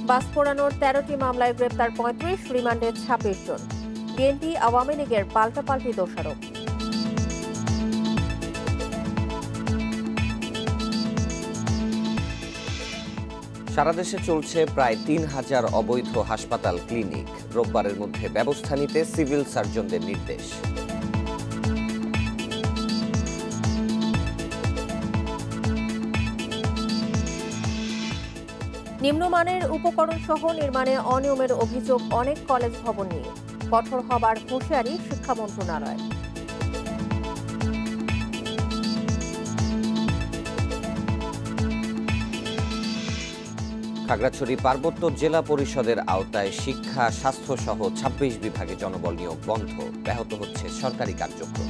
বাস পোড়ানোর ১৩টি মামলায় গ্রেপ্তার ৩৫, রিমান্ডে ২৬ জন। বিএনপি আওয়ামী লীগের পাল্টাপাল্টি দোষারোপ। সারা দেশে চলছে প্রায় ৩,০০০ অবৈধ হাসপাতাল ক্লিনিক। রোববারের মধ্যে ব্যবস্থা নিতে সিভিল সার্জনদের নির্দেশ। নিম্নমানের উপকরণ সহ নির্মাণে অনিয়মের অভিযোগ অনেক কলেজ ভবন নিয়ে। কঠোর হবার হুঁশিয়ারি শিক্ষা মন্ত্রণালয়। খাগড়াছড়ি পার্বত্য জেলা পরিষদের আওতায় শিক্ষা, স্বাস্থ্য সহ ২৬ বিভাগে জনবল নিয়োগ বন্ধ। ব্যাহত হচ্ছে সরকারি কার্যক্রম।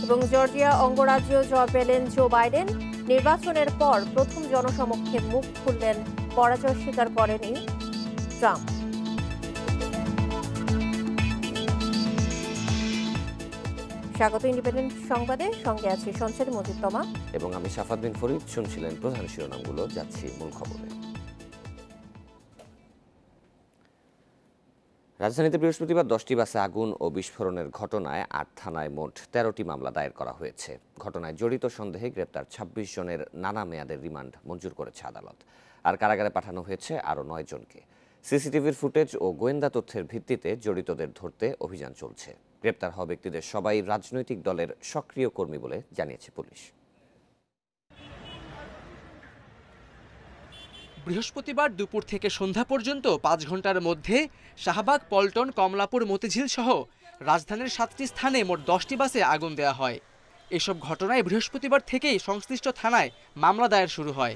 এবং জর্জিয়া অঙ্গরাজ্যেও জয় পেলেন জো বাইডেন। নির্বাচনের পর প্রথম জনসমক্ষে মুখ খুললেন, পরাজয় স্বীকার করেনি ট্রাম্প। স্বাগত ইন্ডিপেন্ডেন্ট সংবাদে, সঙ্গে আছি সঞ্চারী মজিদ তমা এবং আমি সাফাত বিন ফরিদ। শুনছিলেন প্রধান শিরোনামগুলো, যাচ্ছি মূল খবরে। রাজধানীতে বৃহস্পতিবার 10টি বাসে আগুন ও বিস্ফোরণের ঘটনায় ৮ থানায় মোট ১৩টি মামলা দায়ের করা হয়েছে। ঘটনায় জড়িত সন্দেহে গ্রেপ্তার ২৬ জনের নানা মেয়াদের রিমান্ড মঞ্জুর করেছে আদালত। আর কারাগারে পাঠানো হয়েছে আরও ৯ জনকে। সিসিটিভির ফুটেজ ও গোয়েন্দা তথ্যের ভিত্তিতে জড়িতদের ধরতে অভিযান চলছে। গ্রেপ্তার হওয়া ব্যক্তিদের সবাই রাজনৈতিক দলের সক্রিয় কর্মী বলে জানিয়েছে পুলিশ। বৃহস্পতিবার দুপুর থেকে সন্ধ্যা পর্যন্ত ৫ ঘন্টার মধ্যে শাহবাগ, পল্টন, কমলাপুর, মতিঝিল সহ রাজধানীর ৭টি স্থানে মোট 10টি বাসে আগুন দেওয়া হয়। এসব ঘটনায় বৃহস্পতিবার থেকেই সংশ্লিষ্ট থানায় মামলা দায়ের শুরু হয়।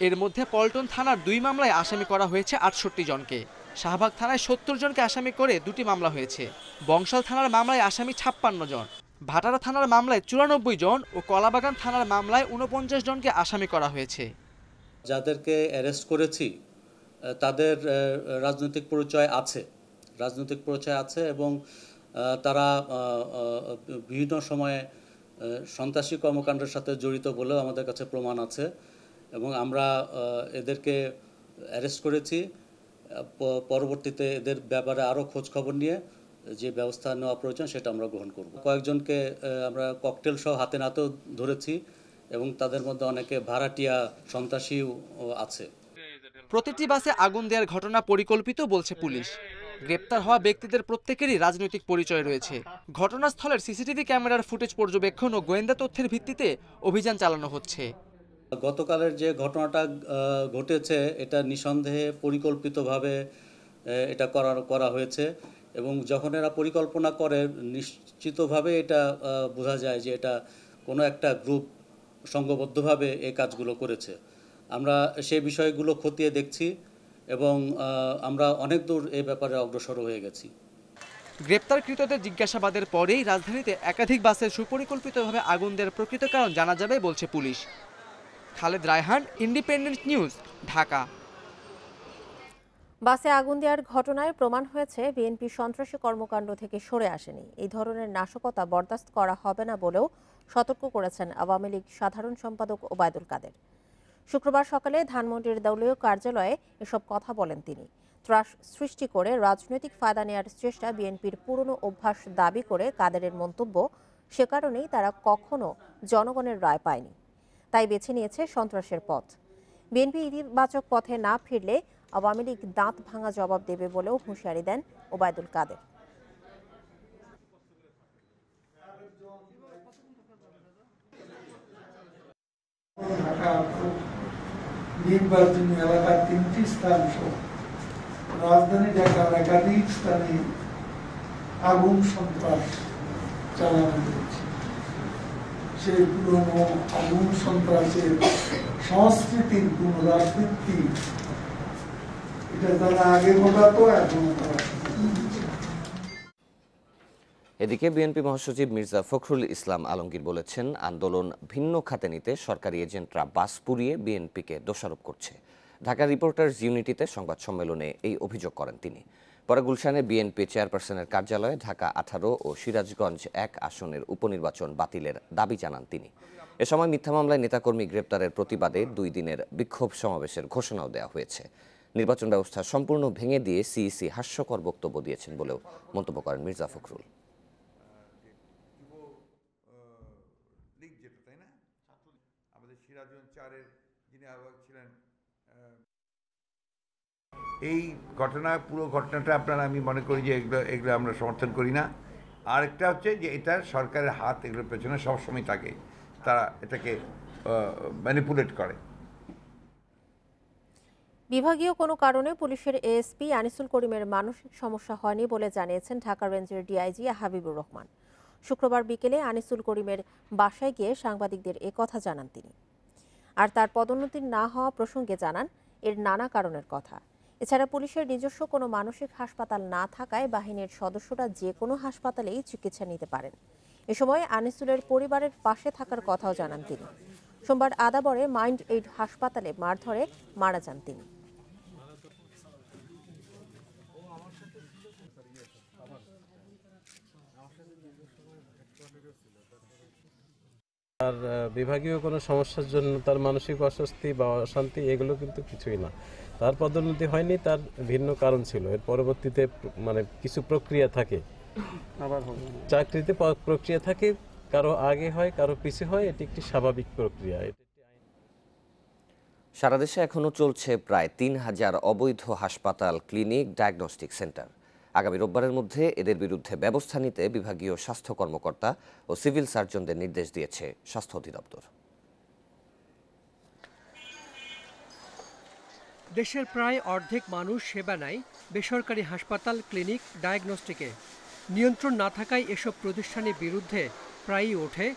এর মধ্যে পল্টন থানার ২ মামলায় আসামি করা হয়েছে ৬৮ জনকে। শাহবাগ থানায় ৭০ জনকে আসামি করে ২টি মামলা হয়েছে। বংশাল থানার মামলায় আসামি ৫৬ জন, ভাটারা থানার মামলায় ৯৪ জন ও কলাবাগান থানার মামলায় ৪৯ জনকে আসামি করা হয়েছে। যাদেরকে অ্যারেস্ট করেছি তাদের রাজনৈতিক পরিচয় আছে এবং তারা বিভিন্ন সময়ে সন্ত্রাসী কর্মকাণ্ডের সাথে জড়িত বলেও আমাদের কাছে প্রমাণ আছে এবং আমরা এদেরকে অ্যারেস্ট করেছি। পরবর্তীতে এদের ব্যাপারে আরও খোঁজ খবর নিয়ে যে ব্যবস্থা নেওয়া প্রয়োজন সেটা আমরা গ্রহণ করব। কয়েকজনকে আমরা ককটেল সহ হাতে নাতেও ধরেছি এবং তাদের মধ্যে অনেকে ভাড়াটিয়া সন্ত্রাসীও আছে। প্রতিটি বাসে আগুন দেওয়ার ঘটনা পরিকল্পিত বলছে পুলিশ। গ্রেপ্তার হওয়া ব্যক্তিদের প্রত্যেকেরই রাজনৈতিক পরিচয় রয়েছে। ঘটনাস্থলের সিসিটিভি ক্যামেরার ফুটেজ পর্যবেক্ষণ ও গোয়েন্দা তথ্যের ভিত্তিতে অভিযান চালানো হচ্ছে। গতকালের যে ঘটনাটা ঘটেছে এটা নিঃসন্দেহে পরিকল্পিতভাবে এটা করা হয়েছে এবং যখন এরা পরিকল্পনা করে নিশ্চিতভাবে এটা বোঝা যায় যে এটা কোনো একটা গ্রুপ সংঘবদ্ধভাবে এই কাজগুলো করেছে। আমরা সেই বিষয়গুলো খতিয়ে দেখছি এবং আমরা অনেক দূর এই ব্যাপারে অগ্রসর হয়ে গেছি। গ্রেপ্তারকৃতদের জিজ্ঞাসাবাদের পরেই রাজধানীতে একাধিক বাসের সুপরিকল্পিতভাবে আগুন দেওয়ার প্রকৃত কারণ জানা যাবে বলছে police. Khaled Raihan, independent News, Dhaka. বাসে আগুন দেওয়ার ঘটনায় প্রমাণ হয়েছে বিএনপি সন্ত্রাসী কর্মকাণ্ড থেকে সরে আসেনি। এই ধরনের নাশকতা বরদাস্ত করা হবে না বলেও সতর্ক করেছেন আওয়ামী লীগ সাধারণ সম্পাদক ওবায়দুল কাদের। শুক্রবার সকালে ধানমন্ডির দলীয় কার্যালয়ে এসব কথা বলেন তিনি। ত্রাস সৃষ্টি করে রাজনৈতিক ফায়দা নেওয়ার চেষ্টা বিএনপির পুরনো অভ্যাস দাবি করে কাদেরের মন্তব্য, সে কারণেই তারা কখনো জনগণের রায় পায়নি, তাই বেছে নিয়েছে সন্ত্রাসের পথ। বিএনপি ইতিবাচক পথে না ফিরলে আওয়ামী লীগ দাঁত ভাঙা জবাব দেবে বলেও হুঁশিয়ারি দেন ওবায়দুল কাদের। নির্বাচনী এলাকার 3টি স্থান সহ রাজধানী ঢাকার একাধিক স্থানে আগুন সন্ত্রাস চালানো হয়েছে। সেই পুরনো আগুন সন্ত্রাসের সংস্কৃতির পুনরাবৃত্তি এটা তারা আগে ঘটাতো, এখন এদিকে বিএনপি মহাসচিব মির্জা ফখরুল ইসলাম আলমগীর বলেছেন, আন্দোলন ভিন্ন খাতে নিতে সরকারি এজেন্টরা বাস পুড়িয়ে বিএনপিকে দোষারোপ করছে। ঢাকা রিপোর্টার্স ইউনিটিতে সংবাদ সম্মেলনে এই অভিযোগ করেন তিনি। পরে গুলশানে বিএনপি চেয়ারপারসনের কার্যালয়ে ঢাকা 18 ও সিরাজগঞ্জ 1 আসনের উপনির্বাচন বাতিলের দাবি জানান তিনি। এ সময় মিথ্যা মামলায় নেতাকর্মী গ্রেপ্তারের প্রতিবাদে 2 দিনের বিক্ষোভ সমাবেশের ঘোষণাও দেওয়া হয়েছে। নির্বাচন ব্যবস্থা সম্পূর্ণ ভেঙে দিয়ে সিইসি হাস্যকর বক্তব্য দিয়েছেন বলেও মন্তব্য করেন মির্জা ফখরুল। এই পুরো ঘটনাটা আমি মনে করি যে এগুলো আমরা সমর্থন করি না। আরেকটা হচ্ছে যে এটা সরকারের হাত এগুলোর পেছনে সবসময় থাকে, তারা এটাকে ম্যানিপুলেট করে। বিভাগীয় কোনো কারণে পুলিশের এএসপি আনিসুল করিমের মানসিক সমস্যা হয়নি বলে জানিয়েছেন ঢাকা রেঞ্জের ডিআইজি হাবিবুর রহমান। শুক্রবার বিকেলে আনিসুল করিমের বাসায় গিয়ে সাংবাদিকদের একথা জানান তিনি। আর তার পদোন্নতি না হওয়া প্রসঙ্গে জানান এর নানা কারণের কথা। এছাড়া পুলিশের নিজস্ব কোনো মানসিক হাসপাতাল না থাকায় বাহিনীর সদস্যরা যে কোনো হাসপাতালেই চিকিৎসা নিতে পারেন। এ সময় আনিসুলের পরিবারের পাশে থাকার কথাও জানান তিনি। সোমবার আদাবরে মাইন্ড এইড হাসপাতালে মারধরে মারা যান তিনি। আর বিভাগীয় কোনো সমস্যার জন্য তার মানসিক অস্বস্তি বা অশান্তি এগুলো কিন্তু কিছুই না। তার পদোন্নতি হয়নি, তার ভিন্ন কারণ ছিল। এর পরবর্তীতে কিছু প্রক্রিয়া থাকে, চাকরিতে প্রক্রিয়া থাকে, কারো আগে হয় কারো পিছে হয়, এটি একটি স্বাভাবিক প্রক্রিয়া। সারা দেশে এখনও চলছে প্রায় 3000 অবৈধ হাসপাতাল, ক্লিনিক, ডায়াগনস্টিক সেন্টার। আগামী রোববারের মধ্যে এদের বিরুদ্ধে ব্যবস্থা নিতে বিভাগীয় স্বাস্থ্য কর্মকর্তা ও সিভিল সার্জনদের নির্দেশ দিয়েছে স্বাস্থ্য অধিদপ্তর। দেশের প্রায় অর্ধেক মানুষ সেবা নেয় বেসরকারি হাসপাতাল, ক্লিনিক, ডায়াগনস্টিকে। নিয়ন্ত্রণ না থাকায় এসব প্রতিষ্ঠানের বিরুদ্ধে প্রায়ই ওঠে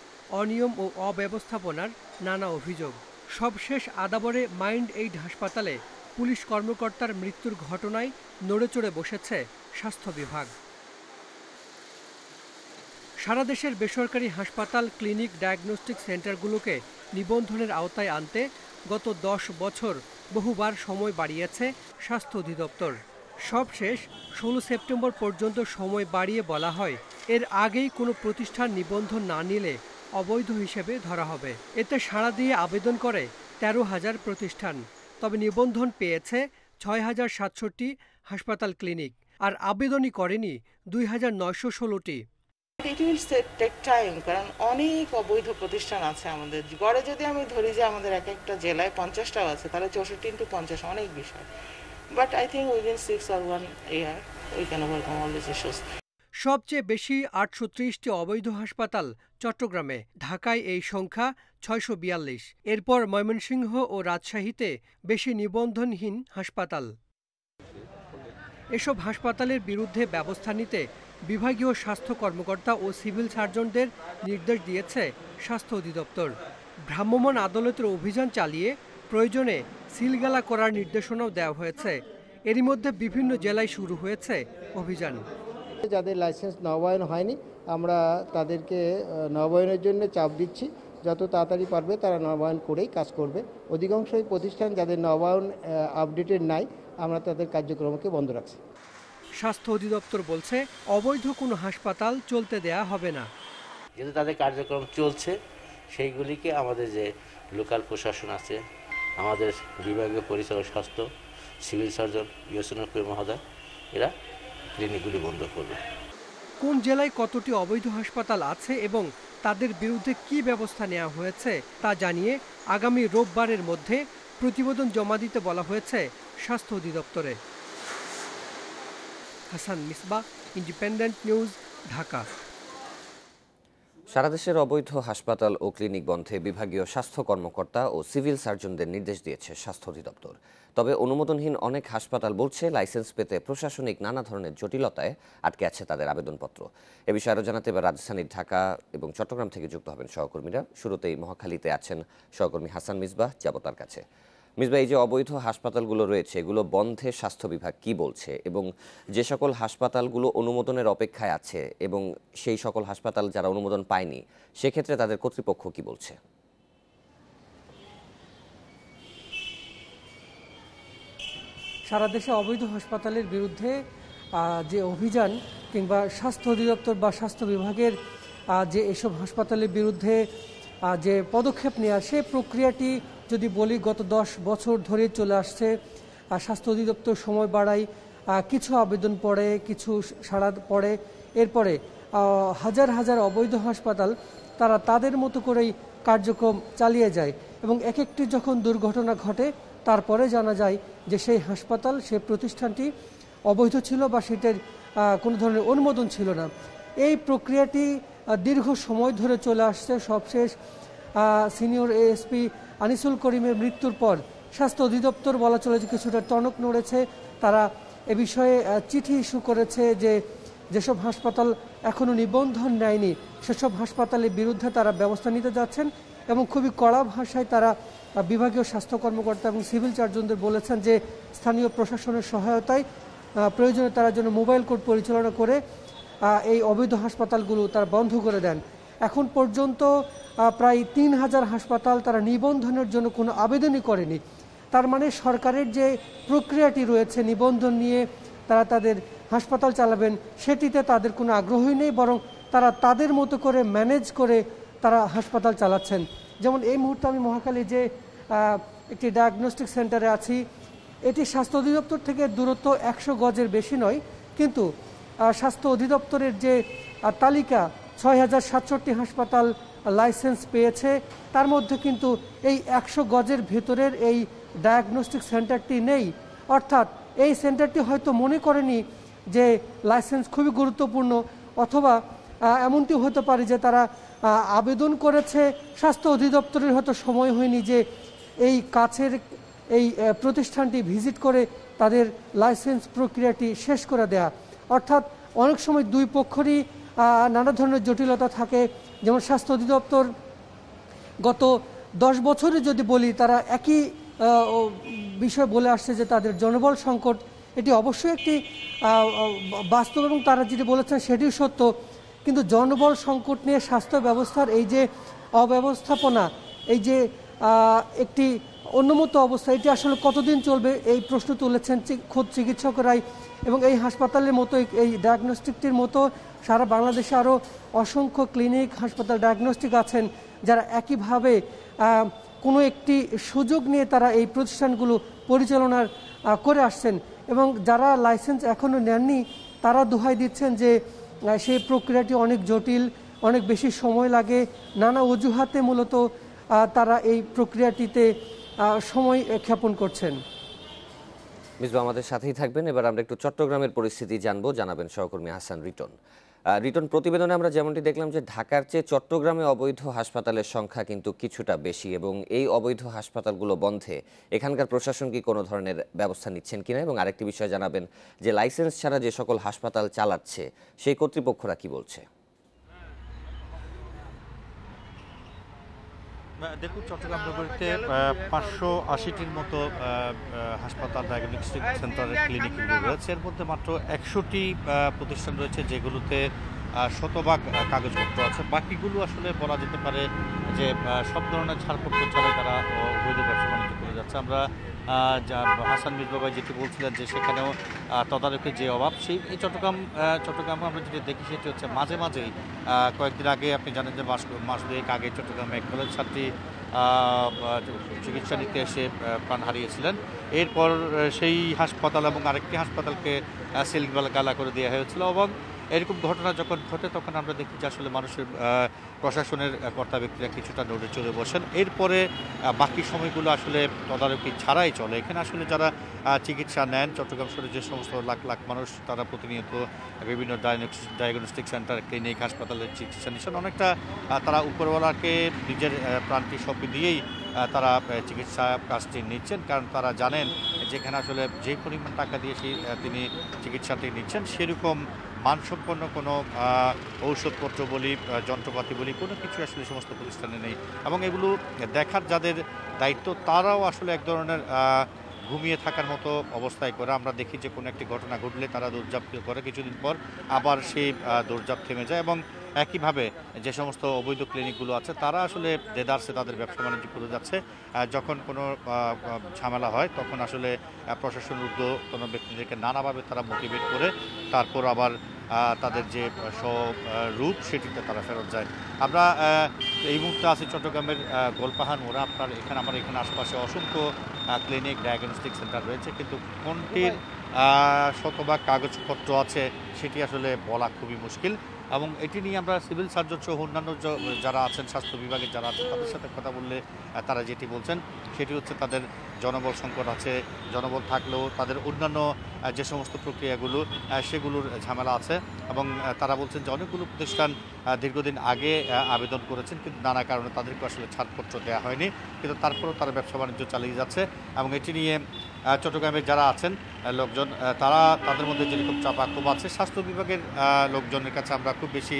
অনিয়ম ও অব্যবস্থাপনার নানা অভিযোগ। সবশেষ আদাবরে মাইন্ড এইড হাসপাতালে পুলিশ কর্মকর্তার মৃত্যুর ঘটনায় নড়েচড়ে বসেছে স্বাস্থ্য বিভাগ। সারা দেশের বেসরকারি হাসপাতাল, ক্লিনিক, ডায়াগনস্টিক সেন্টারগুলোকে নিবন্ধনের আওতায় আনতে গত 10 বছর বহুবার সময় বাড়িয়েছে স্বাস্থ্য অধিদপ্তর। সবশেষ 16 সেপ্টেম্বর পর্যন্ত সময় বাড়িয়ে বলা হয় এর আগেই কোনো প্রতিষ্ঠান নিবন্ধন না নিলে অবৈধ হিসেবে ধরা হবে। এতে সাড়া দিয়ে আবেদন করে 13,000 প্রতিষ্ঠান। তবে নিবন্ধন পেয়েছে 6,067টি হাসপাতাল, ক্লিনিক, আর আবেদনই করেনি 2,916টি। ইট উইল টেক টাইম, কারণ অনেক অবৈধ প্রতিষ্ঠান আছে আমাদের গড়ে। যদি আমি ধরি যে আমাদের এক একটা জেলায় 50টাও আছে, তাহলে 64 into 50 অনেক বিষয়। But I think within 6 or 1 year we can overcome all this issues. সবচেয়ে বেশি 830টি অবৈধ হাসপাতাল চট্টগ্রামে, ঢাকায় এই সংখ্যা 642। এরপর ময়মনসিংহ ও রাজশাহীতে বেশি নিবন্ধনহীন হাসপাতাল। এসব হাসপাতালের বিরুদ্ধে ব্যবস্থা নিতে বিভাগীয় স্বাস্থ্য কর্মকর্তা ও সিভিল সার্জনদের নির্দেশ দিয়েছে স্বাস্থ্য অধিদপ্তর। ভ্রাম্যমাণ আদালতের অভিযান চালিয়ে প্রয়োজনে সিলগালা করার নির্দেশনাও দেওয়া হয়েছে। এরই মধ্যে বিভিন্ন জেলায় শুরু হয়েছে অভিযান। যাদের লাইসেন্স নবায়ন হয়নি আমরা তাদেরকে নবায়নের জন্য চাপ দিচ্ছি, যত তাড়াতাড়ি পারবে তারা নবায়ন করেই কাজ করবে। অধিকাংশই প্রতিষ্ঠান যাদের নবায়ন আপডেটেড নাই, আমরা তাদের কার্যক্রমকে বন্ধ রাখছি। স্বাস্থ্য অধিদপ্তর বলছে অবৈধ কোনো হাসপাতাল চলতে দেয়া হবে না। যেহেতু তাদের কার্যক্রম চলছে, সেইগুলিকে আমাদের যে লোকাল প্রশাসন আছে, আমাদের বিভাগীয় পরিচালক স্বাস্থ্য, সিভিল সার্জন, ইউএসএনএফ মহোদয়, এরা ক্লিনিকগুলি বন্ধ করবে। কোন জেলায় কতটি অবৈধ হাসপাতাল আছে এবং তাদের বিরুদ্ধে কী ব্যবস্থা নেওয়া হয়েছে তা জানিয়ে আগামী রোববারের মধ্যে প্রতিবেদন জমা দিতে বলা হয়েছে স্বাস্থ্য অধিদপ্তরে। Hasan Misbah, Independent News, Dhaka. সারা দেশের অবৈধ হাসপাতাল ও ক্লিনিক বন্ধে বিভাগীয় স্বাস্থ্য কর্মকর্তা ও সিভিল সার্জনদের নির্দেশ দিয়েছে স্বাস্থ্য অধিদপ্তর। তবে অনুমোদনহীন অনেক হাসপাতাল বলছে লাইসেন্স পেতে প্রশাসনিক নানা ধরনের জটিলতায় আটকে আছে তাদের আবেদনপত্র। এ বিষয়ে আরও জানাতে এবার রাজধানীর ঢাকা এবং চট্টগ্রাম থেকে যুক্ত হবেন সহকর্মীরা। শুরুতেই মহাখালীতে আছেন সহকর্মী হাসান মিসবাহ, যাব তার কাছে। মিসবাহ, এই যে অবৈধ হাসপাতালগুলো রয়েছে, এগুলো বন্ধে স্বাস্থ্য বিভাগ কি বলছে এবং যে সকল হাসপাতালগুলো অনুমোদনের অপেক্ষায় আছে এবং সেই সকল হাসপাতাল যারা অনুমোদন পায়নি সেক্ষেত্রে তাদের কর্তৃপক্ষ কি বলছে? সারা দেশে অবৈধ হাসপাতালের বিরুদ্ধে যে অভিযান কিংবা স্বাস্থ্য অধিদপ্তর বা স্বাস্থ্য বিভাগের যে এসব হাসপাতালের বিরুদ্ধে যে পদক্ষেপ নেওয়া সেই প্রক্রিয়াটি যদি বলি গত 10 বছর ধরে চলে আসছে। স্বাস্থ্য অধিদপ্তর সময় বাড়ায়, কিছু আবেদন পড়ে, কিছু সাড়া পড়ে, এরপরে হাজার হাজার অবৈধ হাসপাতাল তারা তাদের মতো করেই কার্যক্রম চালিয়ে যায় এবং এক একটি যখন দুর্ঘটনা ঘটে তারপরে জানা যায় যে সেই হাসপাতাল, সেই প্রতিষ্ঠানটি অবৈধ ছিল বা সেটার কোনো ধরনের অনুমোদন ছিল না। এই প্রক্রিয়াটি দীর্ঘ সময় ধরে চলে আসছে। সবশেষ সিনিয়র এএসপি আনিসুল করিমের মৃত্যুর পর স্বাস্থ্য অধিদপ্তর বলা চলে যে কিছুটা টনক নড়েছে। তারা এ বিষয়ে চিঠি ইস্যু করেছে যে যেসব হাসপাতাল এখনও নিবন্ধন নেয়নি সেসব হাসপাতালের বিরুদ্ধে তারা ব্যবস্থা নিতে যাচ্ছেন এবং খুবই কড়া ভাষায় তারা বিভাগীয় স্বাস্থ্য কর্মকর্তা এবং সিভিল সার্জনদের বলেছেন যে স্থানীয় প্রশাসনের সহায়তায় প্রয়োজনে তারা যেন মোবাইল কোর্ট পরিচালনা করে এই অবৈধ হাসপাতালগুলো তারা বন্ধ করে দেন। এখন পর্যন্ত প্রায় 3000 হাসপাতাল তারা নিবন্ধনের জন্য কোনো আবেদনই করেনি। তার মানে সরকারের যে প্রক্রিয়াটি রয়েছে নিবন্ধন নিয়ে তারা তাদের হাসপাতাল চালাবেন সেটিতে তাদের কোনো আগ্রহই নেই, বরং তারা তাদের মতো করে ম্যানেজ করে তারা হাসপাতাল চালাচ্ছেন। যেমন এই মুহূর্তে আমি মহাখালী যে একটি ডায়াগনস্টিক সেন্টারে আছি, এটি স্বাস্থ্য অধিদপ্তর থেকে দূরত্ব 100 গজের বেশি নয়, কিন্তু স্বাস্থ্য অধিদপ্তরের যে তালিকা 6067টি হাসপাতাল লাইসেন্স পেয়েছে তার মধ্যে কিন্তু এই 100 গজের ভেতরের এই ডায়াগনস্টিক সেন্টারটি নেই। অর্থাৎ এই সেন্টারটি হয়তো মনে করেনি যে লাইসেন্স খুবই গুরুত্বপূর্ণ, অথবা এমনটি হতে পারে যে তারা আবেদন করেছে, স্বাস্থ্য অধিদপ্তরের হয়তো সময় হয়নি যে এই কাছের এই প্রতিষ্ঠানটি ভিজিট করে তাদের লাইসেন্স প্রক্রিয়াটি শেষ করে দেয়া। অর্থাৎ অনেক সময় দুই পক্ষেরই নানা ধরনের জটিলতা থাকে। যেমন স্বাস্থ্য অধিদপ্তর গত 10 বছরে যদি বলি তারা একই বিষয় বলে আসছে যে তাদের জনবল সংকট, এটি অবশ্যই একটি বাস্তব এবং তারা যেটি বলেছেন সেটিও সত্য। কিন্তু জনবল সংকট নিয়ে স্বাস্থ্য ব্যবস্থার এই যে অব্যবস্থাপনা, এই যে একটি অন্যমতো অবস্থা, এটি আসলে কতদিন চলবে এই প্রশ্ন তুলেছেন খোদ চিকিৎসকরাই। এবং এই হাসপাতালের মতো এই ডায়াগনস্টিকটির মতো সারা বাংলাদেশে আরও অসংখ্য ক্লিনিক, হাসপাতাল, ডায়াগনস্টিক আছেন যারা একইভাবে কোনো একটি সুযোগ নিয়ে তারা এই প্রতিষ্ঠানগুলো পরিচালনার করে আসছেন এবং যারা লাইসেন্স এখনও নেননি তারা দোহাই দিচ্ছেন যে সেই প্রক্রিয়াটি অনেক জটিল, অনেক বেশি সময় লাগে, নানা অজুহাতে মূলত তারা এই প্রক্রিয়াটিতে সময় ক্ষেপণ করছেন। মিসবাহ আমাদের সাথেই থাকবেন। এবার আমরা একটু চট্টগ্রামের পরিস্থিতি জানবো, জানাবেন সহকর্মী হাসান রিটন। রিটন, প্রতিবেদনে আমরা যেমনটি দেখলাম যে ঢাকার চেয়ে চট্টগ্রামে অবৈধ হাসপাতালের সংখ্যা কিন্তু কিছুটা বেশি এবং এই অবৈধ হাসপাতালগুলো বন্ধে এখানকার প্রশাসন কি কোনো ধরনের ব্যবস্থা নিচ্ছেন কিনা, এবং আরেকটি বিষয় জানাবেন যে লাইসেন্স ছাড়া যে সকল হাসপাতাল চালাচ্ছে সেই কর্তৃপক্ষরা কি বলছে। দেখুন, চট্টগ্রাম নগরীতে 580টির মতো হাসপাতাল, ডায়াগনস্টিক সেন্টারের ক্লিনিক রয়েছে। এর মধ্যে মাত্র 100টি প্রতিষ্ঠান রয়েছে যেগুলোতে শতভাগ কাগজপত্র আছে। বাকিগুলো আসলে বলা যেতে পারে যে সব ধরনের ছাড়পত্র ছাড়াই তারা অবৈধ ব্যবসা বাণিজ্য করে যাচ্ছে। আমরা হাসান মিসবাহ ভাই যেটি বলছিলেন যে সেখানেও তদারকির যে অভাব, সেই এই চট্টগ্রামে আমরা যেটি দেখি সেটি হচ্ছে মাঝে মাঝেই কয়েকদিন আগে আপনি জানেন যে মাস দুয়েক আগে চট্টগ্রামে এক কলেজ ছাত্রী চিকিৎসা নিতে এসে প্রাণ হারিয়েছিলেন। এরপর সেই হাসপাতাল এবং আরেকটি হাসপাতালকে সিলগালা করে দেওয়া হয়েছিল এবং এরকম ঘটনা যখন ঘটে তখন আমরা দেখি যে আসলে মানুষের প্রশাসনের কর্তা ব্যক্তিরা কিছুটা নড়ে চলে বসেন। এরপরে বাকি সময়গুলো আসলে তদারকি ছাড়াই চলে। এখানে আসলে যারা চিকিৎসা নেন চট্টগ্রাম শহরে যে সমস্ত লাখ লাখ মানুষ তারা প্রতিনিয়ত বিভিন্ন ডায়াগনস্টিক সেন্টার, ক্লিনিক, হাসপাতালের চিকিৎসা নিচ্ছেন। অনেকটা তারা উপরওয়ালাকে নিজের প্রাণটি সঁপে দিয়েই তারা চিকিৎসা কাজটি নিচ্ছেন, কারণ তারা জানেন যেখানে আসলে যে পরিমাণ টাকা দিয়ে তিনি চিকিৎসাটি নিচ্ছেন সেরকম মানসম্পন্ন কোনো ঔষধপত্র বলি, যন্ত্রপাতি বলি, কোনো কিছু আসলে সমস্ত প্রতিষ্ঠানে নেই এবং এগুলো দেখার যাদের দায়িত্ব তারাও আসলে এক ধরনের ঘুমিয়ে থাকার মতো অবস্থায় করে। আমরা দেখি যে কোনো একটি ঘটনা ঘটলে তারা দৌড়ঝাঁপ করে, কিছুদিন পর আবার সেই দৌড়ঝাঁপ থেমে যায় এবং একইভাবে যে সমস্ত অবৈধ ক্লিনিকগুলো আছে তারা আসলে দেদারসে তাদের ব্যবসা বাণিজ্য করে যাচ্ছে। যখন কোনো ঝামেলা হয় তখন আসলে প্রশাসনের উদ্যোগ কোনো ব্যক্তিদেরকে নানাভাবে তারা মোটিভেট করে তারপর আবার তাদের যে রূপ সেটিতে তারা ফেরত যায়। আমরা এই মুহূর্তে আছি চট্টগ্রামের গোলপাহাড় মোড়া। আমার এখানে আশপাশে অসংখ্য ক্লিনিক ডায়াগনস্টিক সেন্টার রয়েছে, কিন্তু কোনটির শতভাগ কাগজপত্র আছে সেটি আসলে বলা খুবই মুশকিল। এবং এটি নিয়ে আমরা সিভিল সার্জন সহ অন্যান্য যারা আছেন স্বাস্থ্য বিভাগে যারা আছেন তাদের সাথে কথা বললে তারা যেটি বলছেন সেটি হচ্ছে তাদের জনবল সংকট আছে। জনবল থাকলেও তাদের অন্যান্য যে সমস্ত প্রক্রিয়াগুলো সেগুলোর ঝামেলা আছে, এবং তারা বলছেন যে অনেকগুলো প্রতিষ্ঠান দীর্ঘদিন আগে আবেদন করেছেন কিন্তু নানা কারণে তাদেরকে আসলে ছাড়পত্র দেওয়া হয়নি, কিন্তু তারপরেও তারা ব্যবসা বাণিজ্য চালিয়ে যাচ্ছে। এবং এটি নিয়ে চট্টগ্রামে যারা আছেন লোকজন তাদের মধ্যে যেরকম চাপা ক্ষোভ আছে, স্বাস্থ্য বিভাগের লোকজনের কাছে আমরা খুব বেশি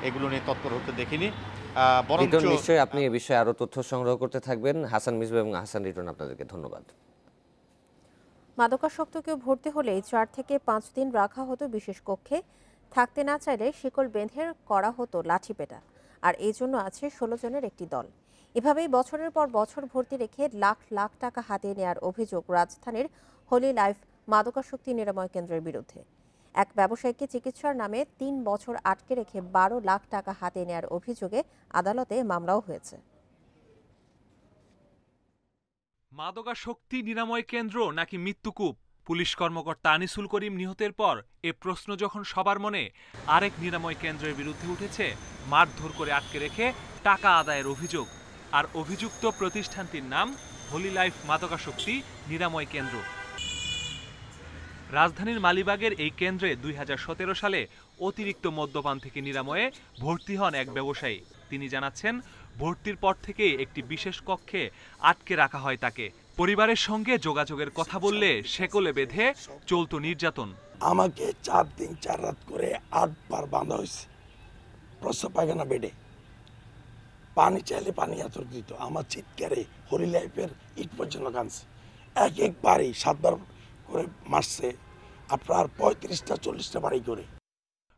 এগুলো নিয়ে তৎপর হতে দেখিনি। নিশ্চয়ই আপনি এ বিষয়ে আরো তথ্য সংগ্রহ করতে থাকবেন। হাসান মিসবাহ এবং হাসান রিটন, আপনাদেরকে ধন্যবাদ। মাদকাসক্তকে ভর্তি হলেই 4 থেকে 5 দিন রাখা হতো বিশেষ কক্ষে। থাকতে না চাইলে শিকল বেঁধে করা হতো লাঠিপেটা। আর এই জন্য আছে 16 জনের একটি দল। এভাবেই বছরের পর বছর ভর্তি রেখে লাখ লাখ টাকা হাতিয়ে নেওয়ার অভিযোগ রাজধানীর হোলি লাইফ মাদকাসক্তি নিরাময় কেন্দ্রের বিরুদ্ধে। এক ব্যবসায়ীকে চিকিৎসার নামে 3 বছর আটকে রেখে 12 লাখ টাকা হাতিয়ে নেওয়ার অভিযোগে আদালতে মামলাও হয়েছে। মাদকাসক্তি নিরাময় কেন্দ্র নাকি মৃত্যুকূপ? পুলিশ কর্মকর্তা আনিসুল করিম নিহতের পর এ প্রশ্ন যখন সবার মনে, আরেক নিরাময় কেন্দ্রের বিরুদ্ধে উঠেছে মারধর করে আটকে রেখে টাকা আদায়ের অভিযোগ। আর অভিযুক্ত প্রতিষ্ঠানটির নাম হোলি লাইফ মাদকাসক্তি নিরাময় কেন্দ্র। রাজধানীর মালিবাগের এই কেন্দ্রে 2017 সালে অতিরিক্ত মদ্যপান থেকে নিরাময়ে ভর্তি হন এক ব্যবসায়ী। তিনি জানাচ্ছেন, ভর্তির পর থেকে একটি বিশেষ কক্ষে আটকে রাখা হয় তাকে। পরিবারের সঙ্গে যোগাযোগের কথা বললে শেকলে বেঁধে চলতো নির্যাতন। আমাকে 4 দিন 4 রাত করে 8 বার বাঁধা হয়েছে প্রস্রাব পায়খানা বেডে। পানি চাইলে পানি আতর দিত। আমার চিৎকারে হোলি লাইফের ইট পর্যন্ত কাঁদছে। একবারই 7 বার করে মারছে, আপনার 35টা 40টা বাড়ি করে।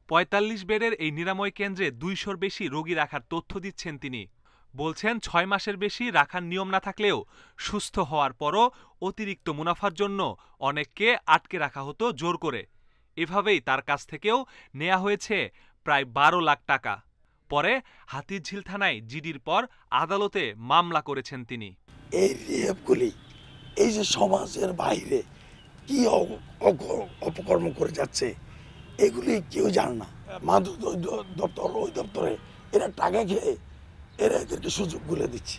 45 বেডের এই নিরাময় কেন্দ্রে 200-র বেশি রোগী রাখার তথ্য দিচ্ছেন তিনি। বলছেন 6 মাসের বেশি রাখার নিয়ম না থাকলেও সুস্থ হওয়ার পরও অতিরিক্ত মুনাফার জন্য অনেককে আটকে রাখা হতো জোর করে। এভাবেই তার কাছ থেকেও নেওয়া হয়েছে প্রায় 12 লাখ টাকা। পরে হাতিরঝিল থানায় জিডির পর আদালতে মামলা করেছেন তিনি। এই রিহেবগুলি এই যে সমাজের বাইরে কি অপকর্ম করে যাচ্ছে এগুলি কেউ জানে না। মাদক দপ্তর ওই দপ্তরে এরা টাকা খেয়ে এরা এদেরকে সুযোগ বলে দিচ্ছে।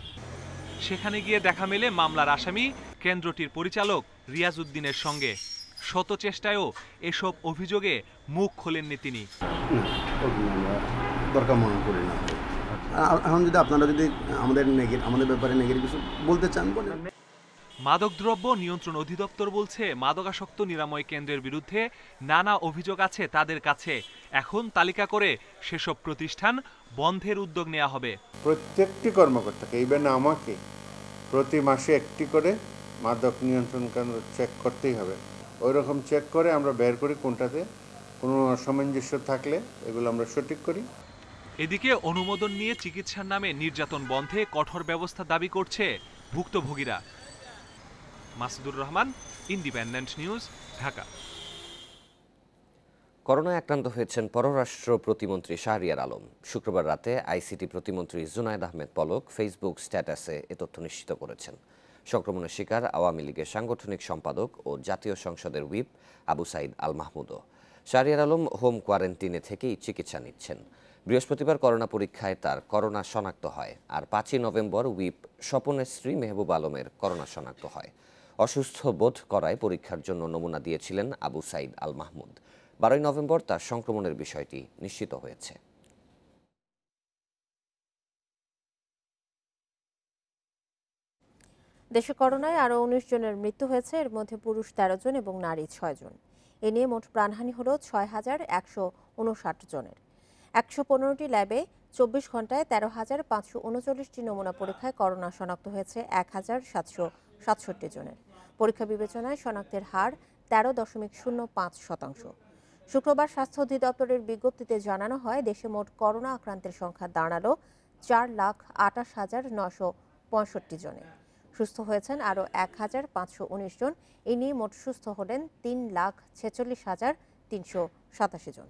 সেখানে গিয়ে দেখা মেলে মামলার আসামি কেন্দ্রটির পরিচালক রিয়াজ উদ্দিনের সঙ্গে। শত চেষ্টায়ও এসব অভিযোগে মুখ খোলেননি তিনি। দরকার মনে করি না। এখন যদি আপনারা আমাদের ব্যাপারে নেগেটিভ কিছু বলতে চান বলেন। মাদকদ্রব্য নিয়ন্ত্রণ অধিদপ্তর বলছে, মাদকাসক্ত নিরাময় কেন্দ্রের বিরুদ্ধে নানা অভিযোগ আছে তাদের কাছে। এখন তালিকা করে সেসব প্রতিষ্ঠান বন্ধের উদ্যোগ নেওয়া হবে। প্রত্যেকটি কর্মকর্তাকে, ইভেন আমাকে, প্রতি মাসে একটি করে মাদক নিয়ন্ত্রণ কেন্দ্র চেক করতেই হবে। ওই রকম চেক করে আমরা বের করি কোনটাতে কোনো অসামঞ্জস্য থাকলে এগুলো আমরা সঠিক করি। এদিকে অনুমোদন নিয়ে চিকিৎসার নামে নির্যাতন বন্ধে কঠোর ব্যবস্থা দাবি করছে ভুক্তভোগীরা। Masudur Rahman, Independent News, Dhaka. করোনায় আক্রান্ত হয়েছেন পররাষ্ট্র প্রতিমন্ত্রী শাহরিয়ার আলম। শুক্রবার রাতে আইসিটি প্রতিমন্ত্রী জুনায়েদ আহমেদ পলক ফেসবুক স্ট্যাটাসে এ তথ্য নিশ্চিত করেছেন। সংক্রমণের শিকার আওয়ামী লীগের সাংগঠনিক সম্পাদক ও জাতীয় সংসদের হুইপ আবু সাইদ আল মাহমুদও। শাহরিয়ার আলম হোম কোয়ারেন্টিনে থেকেই চিকিৎসা নিচ্ছেন। বৃহস্পতিবার করোনা পরীক্ষায় তার করোনা শনাক্ত হয়, আর 5ই নভেম্বর হুইপ স্বপনের স্ত্রী মেহবুব আলমের করোনা শনাক্ত হয়। অসুস্থ বোধ করায় পরীক্ষার জন্য নমুনা দিয়েছিলেন আবু সাইদ আল মাহমুদ। 12ই নভেম্বর তার সংক্রমণের বিষয়টি নিশ্চিত হয়েছে। দেশে করোনায় আরও 19 জনের মৃত্যু হয়েছে। এর মধ্যে পুরুষ 13 জন এবং নারী 6 জন। এ নিয়ে মোট প্রাণহানি হল 6,159 জনের। 115টি ল্যাবে 24 ঘন্টায় 13,539টি নমুনা পরীক্ষায় করোনা শনাক্ত হয়েছে 1,767 জনের। পরীক্ষা বিবেচনায় শনাক্তের হার 13.05%। শুক্রবার স্বাস্থ্য অধিদপ্তরের বিজ্ঞপ্তিতে জানানো হয়, দেশে মোট করোনা আক্রান্তের সংখ্যা দাঁড়ালো 4,28,965 জনে। সুস্থ হয়েছেন আরও 1,519 জন। এই নিয়ে মোট সুস্থ হলেন 3,46,387 জন।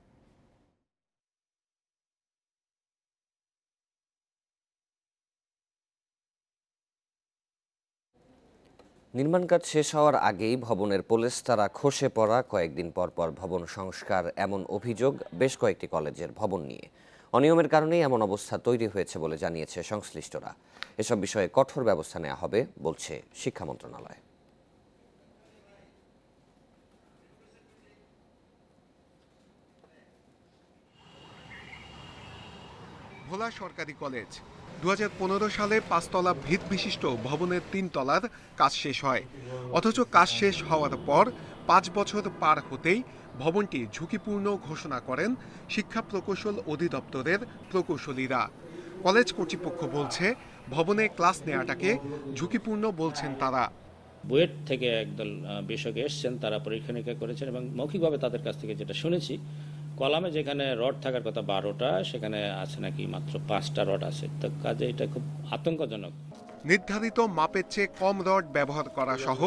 নির্মাণ কাজ শেষ হওয়ার আগেই ভবনের পলেস্তারা খসে পড়া, কয়েকদিন পর পর ভবন সংস্কার, এমন অভিযোগ বেশ কয়েকটি কলেজের ভবন নিয়ে। অনিয়মের কারণেই এমন অবস্থা তৈরি হয়েছে বলে জানিয়েছে সংশ্লিষ্টরা। এসব বিষয়ে কঠোর ব্যবস্থা নেওয়া হবে বলছে শিক্ষা মন্ত্রণালয়। ভোলা সরকারি কলেজ 2015 সালে 5 তলা ভিত বিশিষ্ট ভবনের 3 তলার কাজ শেষ হয়। অথচ কাজ শেষ হওয়ার পর 5 বছর পার হতেই ভবনটি ঝুঁকিপূর্ণ ঘোষণা করেন শিক্ষা প্রকৌশল অধিদপ্তরের প্রকৌশলীরা। কলেজ কর্তৃপক্ষ বলছে, ভবনে ক্লাস নেওয়াটাকে ঝুঁকিপূর্ণ বলছেন তারা। বুয়েট থেকে একদল বিশেষজ্ঞ এসছেন, তারা পরীক্ষা নিরীক্ষা করেছেন এবং মৌখিকভাবে তাদের কাছ থেকে যেটা শুনেছি, কলামে যেখানে রড থাকার কথা 12টা, সেখানে আছে নাকি মাত্র 5টা রড আছে। তো কাজে এটা খুব আতঙ্কজনক। নির্ধারিত মাপের চেয়ে কম রড ব্যবহার করা সহ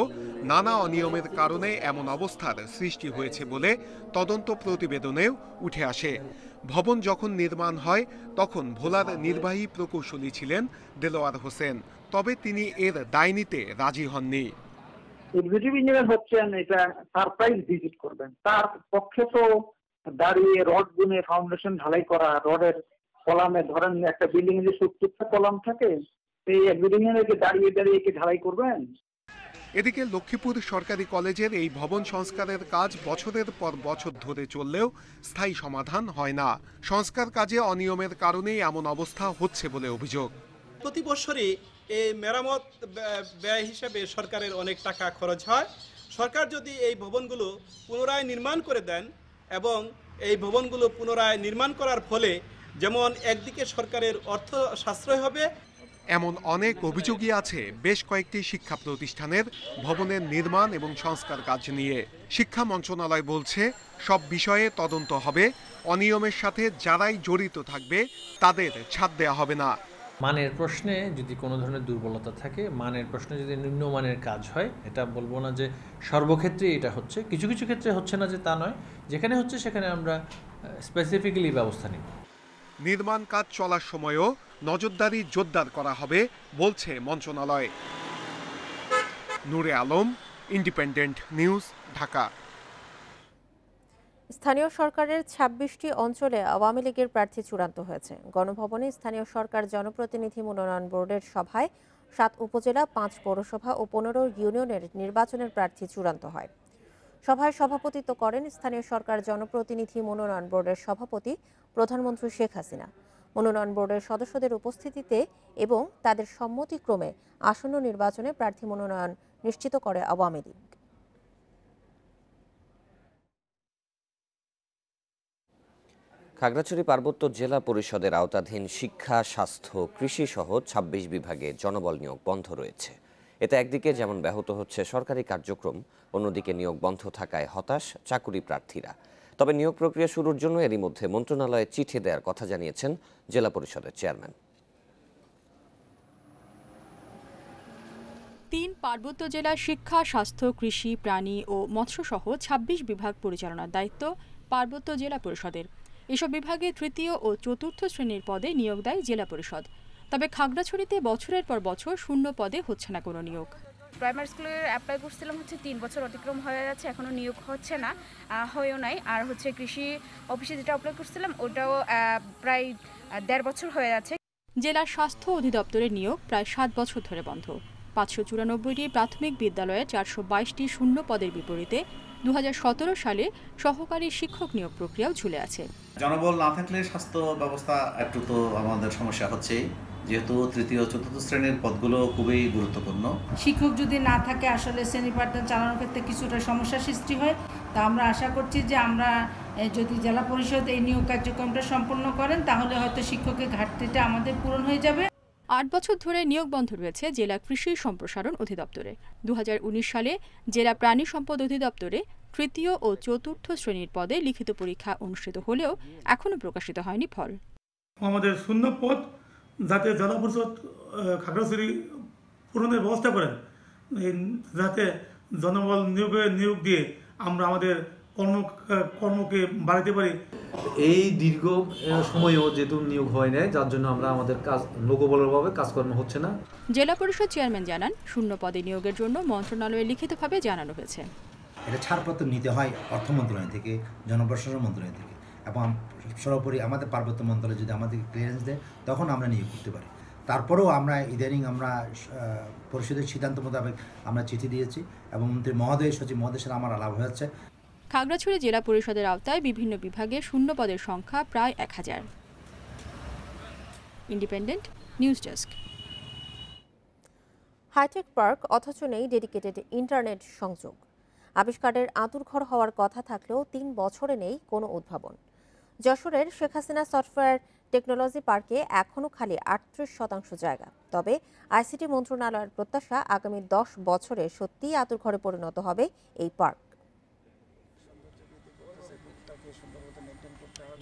নানা অনিয়মের কারণে এমন অবস্থার সৃষ্টি হয়েছে বলে তদন্ত প্রতিবেদনেও উঠে আসে। ভবন যখন নির্মাণ হয় তখন ভোলার নির্বাহী প্রকৌশলী ছিলেন দেলোয়ার হোসেন, তবে তিনি এর দায় নিতে রাজি হননি। এক্সিকিউটিভ ইঞ্জিনিয়ার হচ্ছেন, এটা সারপ্রাইজ ভিজিট করবেন, তার পক্ষে তো দাঁড়িয়ে রড গুনে ফাউন্ডেশন ঢালাই করা, রডের কলামে ধরেন একটা বিল্ডিং এর যে 70টা কলাম থাকে, সেই এক্সিকিউটিভ দাঁড়িয়ে দাঁড়িয়ে কি ঢালাই করবেন? এদিকে লক্ষ্মীপুর সরকারি কলেজের এই ভবন সংস্কারের কাজ বছরের পর বছর ধরে চললেও স্থায়ী সমাধান হয় না। সংস্কার কাজে অনিয়মের কারণেই এমন অবস্থা হচ্ছে বলে অভিযোগ। প্রতি বছরই এই মেরামত ব্যয় হিসেবে সরকারের অনেক টাকা খরচ হয়। সরকার যদি এই ভবনগুলো পুনরায় নির্মাণ করে দেন এবং এই ভবনগুলো পুনরায় নির্মাণ করার ফলে যেমন একদিকে সরকারের অর্থ সাশ্রয় হবে, এমন অনেক অভিযোগই আছে বেশ কয়েকটি শিক্ষা প্রতিষ্ঠানের ভবনের নির্মাণ এবং সংস্কার কাজ নিয়ে। শিক্ষা মন্ত্রণালয় বলছে, সব বিষয়ে তদন্ত হবে, অনিয়মের সাথে যারাই জড়িত থাকবে তাদের ছাড় দেওয়া হবে না। মানের প্রশ্নে যদি কোনো ধরনের দুর্বলতা থাকে, মানের প্রশ্নে যদি নিম্নমানের কাজ হয়, এটা বলবো না যে সর্বক্ষেত্রে এটা হচ্ছে, কিছু কিছু ক্ষেত্রে হচ্ছে না যে তা নয়, যেখানে হচ্ছে সেখানে আমরা স্পেসিফিক্যালি ব্যবস্থা নিব। নির্মাণ কাজ চলার সময়ও নজরদারি জোরদার করা হবে বলছে মন্ত্রণালয়। নূরে আলম, ইন্ডিপেন্ডেন্ট নিউজ, ঢাকা। স্থানীয় সরকারের 26টি অঞ্চলে আওয়ামী লীগের প্রার্থী চূড়ান্ত হয়েছে। গণভবনে স্থানীয় সরকার জনপ্রতিনিধি মনোনয়ন বোর্ডের সভায় 7 উপজেলা, 5 পৌরসভা ও 15 ইউনিয়নের নির্বাচনের প্রার্থী চূড়ান্ত হয়। সভায় সভাপতিত্ব করেন স্থানীয় সরকার জনপ্রতিনিধি মনোনয়ন বোর্ডের সভাপতি প্রধানমন্ত্রী শেখ হাসিনা। মনোনয়ন বোর্ডের সদস্যদের উপস্থিতিতে এবং তাদের সম্মতিক্রমে আসন্ন নির্বাচনে প্রার্থী মনোনয়ন নিশ্চিত করে আওয়ামী লীগ। খাগড়াছড়ি পার্বত্য জেলা পরিষদের আওতাধীন শিক্ষা, স্বাস্থ্য, কৃষি সহ 26 বিভাগে জনবল নিয়োগ বন্ধ রয়েছে। এতে একদিকে যেমন ব্যাহত হচ্ছে সরকারি কার্যক্রম, অন্যদিকে নিয়োগ বন্ধ থাকায় হতাশ চাকুরি প্রার্থীরা। তবে নিয়োগ প্রক্রিয়া শুরুর জন্য এরই মধ্যে মন্ত্রণালয়ে চিঠি দেওয়ার কথা জানিয়েছেন জেলা পরিষদের চেয়ারম্যান। 3 পার্বত্য জেলার শিক্ষা, স্বাস্থ্য, কৃষি, প্রাণী ও মৎস্যসহ 26 বিভাগ পরিচালনার দায়িত্ব পার্বত্য জেলা পরিষদের। এসব বিভাগে তৃতীয় ও চতুর্থ শ্রেণীর পদে নিয়োগ দেয় জেলা পরিষদ। তবে খাগড়াছড়িতে বছরের পর বছর শূন্য পদে হচ্ছে না কোনো নিয়োগ। প্রাইমারি স্কুলে অ্যাপ্লাই করছিলাম, 3 বছর অতিক্রম হয়ে যাচ্ছে, এখনো নিয়োগ হচ্ছে না, হয়েও নাই। আর কৃষি অফিসে যেটা অ্যাপ্লাই করছিলাম ওটাও প্রায় 1.5 বছর হয়ে যাচ্ছে। জেলার স্বাস্থ্য অধিদপ্তরের নিয়োগ প্রায় 7 বছর ধরে বন্ধ। 594টি প্রাথমিক বিদ্যালয়ে 422টি শূন্য পদের বিপরীতে 2017 সালে সহকারী শিক্ষক নিয়োগ প্রক্রিয়াও ঝুলে আছে। জনবল না থাকলে স্বাস্থ্য ব্যবস্থা একটু তো আমাদের সমস্যা হচ্ছে, যেহেতু তৃতীয় চতুর্থ শ্রেণীর পদগুলো খুবই গুরুত্বপূর্ণ। শিক্ষক যদি না থাকে আসলে শ্রেণী পাঠদান চালানোর ক্ষেত্রে কিছুটা সমস্যার সৃষ্টি হয়। তা আমরা আশা করছি যে আমরা যদি জেলা পরিষদ এই নিয়োগ কার্যক্রমটা সম্পন্ন করেন তাহলে হয়তো শিক্ষকের ঘাটতিটা আমাদের পূরণ হয়ে যাবে। 8 বছর ধরে নিয়োগ বন্ধ রয়েছে জেলা কৃষি সম্প্রসারণ অধিদপ্তরে। 2019 সালে জেলা প্রাণী সম্পদ অধিদপ্তরে তৃতীয় ও চতুর্থ শ্রেণীর পদে লিখিত পরীক্ষা অনুষ্ঠিত হলেও এখনও প্রকাশিত হয়নি ফল। আমাদের শূন্য পদ যাতে জেলা পরিষদ খাগড়াছড়ি পূরণের ব্যবস্থা করেন, যাতে জনবল নিয়োগ দিয়ে আমরা আমাদের কর্মকে বাড়াতে পারি। এই দীর্ঘ সময়ও যেহেতু নিয়োগ হয় না, যার জন্য আমরা আমাদের কাজ লোকবলের অভাবে কাজকর্ম হচ্ছে না। জেলা পরিষদ চেয়ারম্যান জানান, শূন্য পদে নিয়োগের জন্য মন্ত্রণালয়ে লিখিতভাবে জানানো হয়েছে। এটা ছাড়পত্র নিতে হয় অর্থ মন্ত্রণালয় থেকে, জনপ্রশাসন মন্ত্রণালয় থেকে, এবং সর্বোপরি আমাদের পার্বত্য মন্ত্রণালয় যদি আমাদেরকে ক্লিয়ারেন্স দেয় তখন আমরা নিয়োগ করতে পারি। তারপরেও আমরা ইদানিং আমরা পরিষদের সিদ্ধান্ত মোতাবেক আমরা চিঠি দিয়েছি এবং মন্ত্রী মহোদয়, সচিব মহোদয়ের সাথে আমার আলাপ হয়েছে। খাগড়াছড়ি জেলা পরিষদের আওতায় বিভিন্ন বিভাগে শূন্য পদের সংখ্যা প্রায় 1000। Independent News desk. Hitech park অথচ নেই ডেডিকেটেড ইন্টারনেট সংযোগ। আবিষ্কারের আঁতুড়ঘর হওয়ার কথা থাকলেও 3 বছরে নেই কোনো উদ্ভাবন। যশোরের শেখ হাসিনা সফটওয়্যার টেকনোলজি পার্কে এখনও খালি 38% জায়গা। তবে আইসিটি মন্ত্রণালয়ের প্রত্যাশা, আগামী 10 বছরে সত্যিই আঁতুড়ঘরে পরিণত হবে এই পার্ক।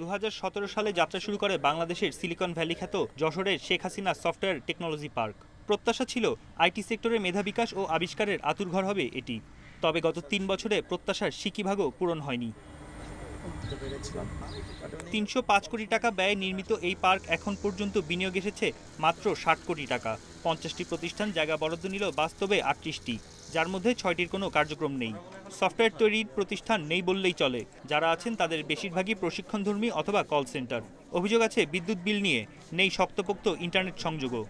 2017 সালে যাত্রা শুরু করে বাংলাদেশের সিলিকন ভ্যালি খ্যাত যশোরের Sheikh Hasina software technology park. প্রত্যাশা ছিল আইটি সেক্টরের মেধা বিকাশ ও আবিষ্কারের আঁতুড়ঘর হবে এটি। তবে গত 3 বছরে প্রত্যাশার সিকিভাগও পূরণ হয়নি। 305 কোটি টাকা ব্যয়ে নির্মিত এই পার্ক এখন পর্যন্ত বিনিয়োগ এসেছে মাত্র 60 কোটি টাকা। 50টি প্রতিষ্ঠান জায়গা বরাদ্দ নিল, বাস্তবে 38টি, যার মধ্যে 6টির কোনো কার্যক্রম নেই। সফটওয়্যার তৈরির প্রতিষ্ঠান নেই বললেই চলে। যারা আছেন তাদের বেশিরভাগই প্রশিক্ষণধর্মী অথবা কল সেন্টার। অভিযোগ আছে বিদ্যুৎ বিল নিয়ে নেই শক্তপোক্ত ইন্টারনেট সংযোগও।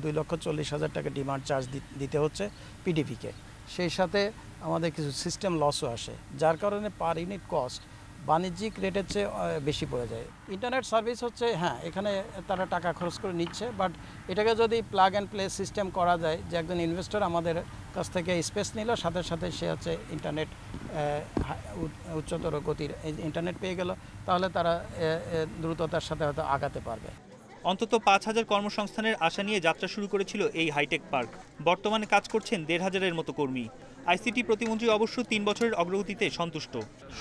2,40,000 টাকা ডিমান্ড চার্জ দিতে হচ্ছে পিডিপিকে। সেই সাথে আমাদের কিছু সিস্টেম লসও আসে, যার কারণে পার ইউনিট কস্ট বাণিজ্যিক রেটের চেয়ে বেশি পড়ে যায়। ইন্টারনেট সার্ভিস হচ্ছে, হ্যাঁ, এখানে তারা টাকা খরচ করে নিচ্ছে, বাট এটাকে যদি প্লাগ অ্যান্ড প্লে সিস্টেম করা যায়, যে একজন ইনভেস্টর আমাদের কাছ থেকে স্পেস নিল, সাথে সাথে সে হচ্ছে ইন্টারনেট উচ্চতর গতির ইন্টারনেট পেয়ে গেল, তাহলে তারা দ্রুততার সাথে হয়তো আগাতে পারবে। অন্তত 5000 কর্মসংস্থানের আশা নিয়ে যাত্রা শুরু করেছিল এই হাইটেক পার্ক। বর্তমানে কাজ করছেন 1500-এর মতো কর্মী। আইসিটি প্রতিমন্ত্রী অবশ্য 3 বছরের অগ্রগতিতে সন্তুষ্ট।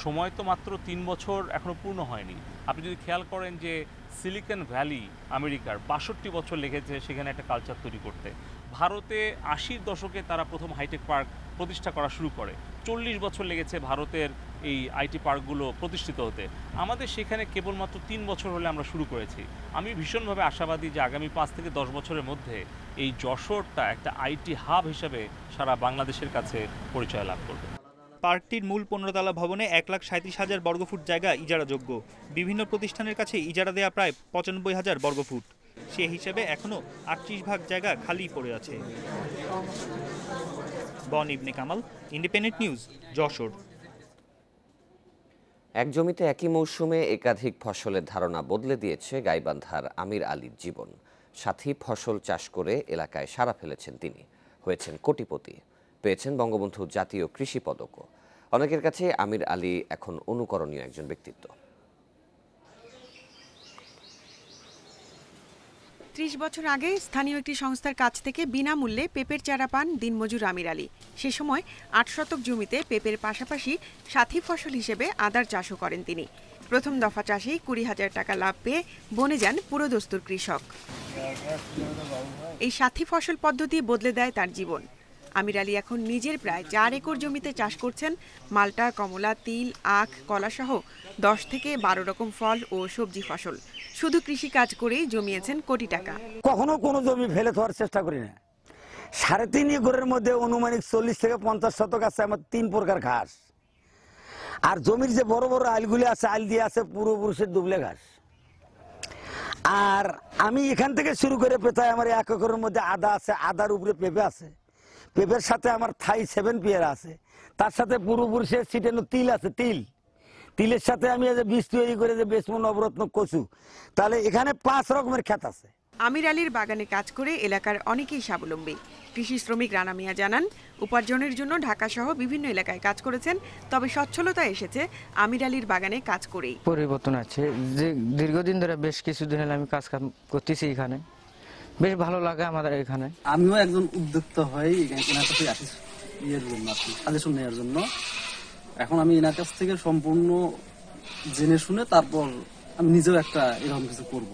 সময় তো মাত্র 3 বছর এখনো পূর্ণ হয়নি। আপনি যদি খেয়াল করেন যে সিলিকন ভ্যালি আমেরিকার 62 বছর লেগেছে সেখানে একটা কালচার তৈরি করতে। ভারতে 80-র দশকে তারা প্রথম হাইটেক পার্ক প্রতিষ্ঠা করা শুরু করে। 40 বছর লেগেছে ভারতের এই আইটি পার্কগুলো প্রতিষ্ঠিত হতে। আমাদের সেখানে কেবলমাত্র 3 বছর হলে আমরা শুরু করেছি। আমি ভীষণভাবে আশাবাদী যে আগামী 5 থেকে 10 বছরের মধ্যে এই যশোরটা একটা আইটি হাব হিসেবে সারা বাংলাদেশের কাছে পরিচয় লাভ করবে। পার্কটির মূল 15 তলা ভবনে 1,37,000 বর্গফুট জায়গা ইজারাযোগ্য। বিভিন্ন প্রতিষ্ঠানের কাছে ইজারা দেয়া প্রায় 95,000 বর্গফুট। সে হিসেবে এখনও 38% জায়গা খালি পড়ে আছে। বন ইবনে কামাল, ইন্ডিপেন্ডেন্ট নিউজ, যশোর। এক জমিতে একই মৌসুমে একাধিক ফসলের ধারণা বদলে দিয়েছে গাইবান্ধার আমির আলীর জীবন। সাথী ফসল চাষ করে এলাকায় সাড়া ফেলেছেন তিনি, হয়েছেন কোটিপতি, পেয়েছেন বঙ্গবন্ধু জাতীয় কৃষি পদকও। অনেকের কাছে আমির আলী এখন অনুকরণীয় একজন ব্যক্তিত্ব। 30 বছর আগে স্থানীয় একটি সংস্থার কাছ থেকে বিনামূল্যে পেঁপের চারা পান দিনমজুর আমির আলী। সে সময় 8 শতক জমিতে পেঁপের পাশাপাশি সাথী ফসল হিসেবে আদার চাষও করেন তিনি। প্রথম দফা চাষেই 20,000 টাকা লাভ পেয়ে বনে যান পুরোদস্তুর কৃষক। এই সাথী ফসল পদ্ধতি বদলে দেয় তার জীবন। আমির আলী এখন নিজের প্রায় 4 একর জমিতে চাষ করছেন মাল্টা, কমলা, তিল, আখ, কলাসহ 10 থেকে 12 রকম ফল ও সবজি ফসল। শুধু কৃষি কাজ করেই জমিয়েছেন কোটি টাকা। কখনো কোনো জমি ফেলে দেওয়ার চেষ্টা করি না। 3.5 একরের মধ্যে অনুমানিক 40 থেকে 50 শতক আছে আমার 3 প্রকার ঘাস। আর জমির যে বড় বড় আইলগুলি আছে, আইল দিয়ে আছে পূর্বপুরুষের দুবলে ঘাস। আর আমি এখান থেকে শুরু করে প্রায় আমার 1 একরের মধ্যে আদা আছে, আদার উপরে পেঁপে আছে, পেঁপের সাথে আমার থাই 7 পেয়ারা আছে, তার সাথে পূর্বপুরুষের ছিটানো তিল আছে, তিলের সাথে আমি বীজ তৈরি করে যে বেসমন, নবরত্ন, কচু, তাহলে এখানে 5 রকমের ক্ষেত আছে। আমির আলীর বাগানে কাজ করে এলাকার অনেকেই স্বাবলম্বী। কৃষি শ্রমিক রানা মিয়া জানান, উপার্জনের জন্য ঢাকা সহ বিভিন্ন এলাকায় কাজ করেছেন, তবে সচ্ছলতা এসেছে আমির আলীর বাগানে কাজ করেই। পরিবর্তন আছে যে দীর্ঘদিন ধরে বেশ কিছুদিন হলে আমি কাজ করতেছি এখানে, বেশ ভালো লাগে আমাদের এখানে। আমিও একজন উদ্যোক্তা হই এখানে আসি ইয়ের জন্য, সাজেশন নেওয়ার জন্য। এখন আমি এনার কাছ থেকে সম্পূর্ণ জেনে শুনে তারপর আমি নিজেও একটা এরকম কিছু করব।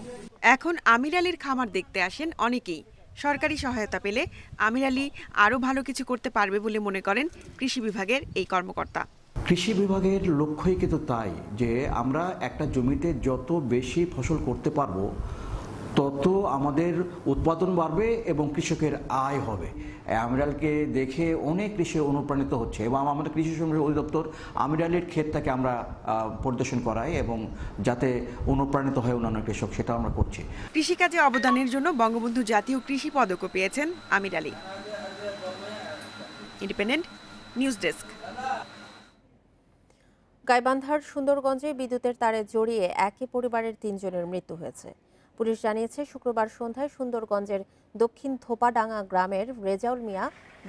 এখন আমির আলীর খামার দেখতে আসেন অনেকেই। সরকারি সহায়তা পেলে আমির আলী আরও ভালো কিছু করতে পারবে বলে মনে করেন কৃষি বিভাগের এই কর্মকর্তা। কৃষি বিভাগের লক্ষ্যই কিন্তু তাই যে আমরা একটা জমিতে যত বেশি ফসল করতে পারবো তত আমাদের উৎপাদন বাড়বে এবং কৃষকের আয় হবে। আমিরালকে দেখে অনেক কৃষি অনুপ্রাণিত হচ্ছে এবং আমাদের কৃষি সম্প্রসারণ অধিদপ্তর আমিরালের ক্ষেতটাকে আমরা পরিদর্শন করাই এবং যাতে অনুপ্রাণিত হয় অন্যান্য কৃষক, সেটা আমরা করছি। কৃষিকাজে অবদানের জন্য বঙ্গবন্ধু জাতীয় কৃষি পদকও পেয়েছেন Amir Ali. Independent News desk. গাইবান্ধার সুন্দরগঞ্জে বিদ্যুতের তারে জড়িয়ে একই পরিবারের 3 জনের মৃত্যু হয়েছে। পুলিশ জানিয়েছে শুক্রবার সন্ধ্যায় সুন্দরগঞ্জের দক্ষিণ থোপাডাঙ্গা গ্রামের রেজাউল মিয়া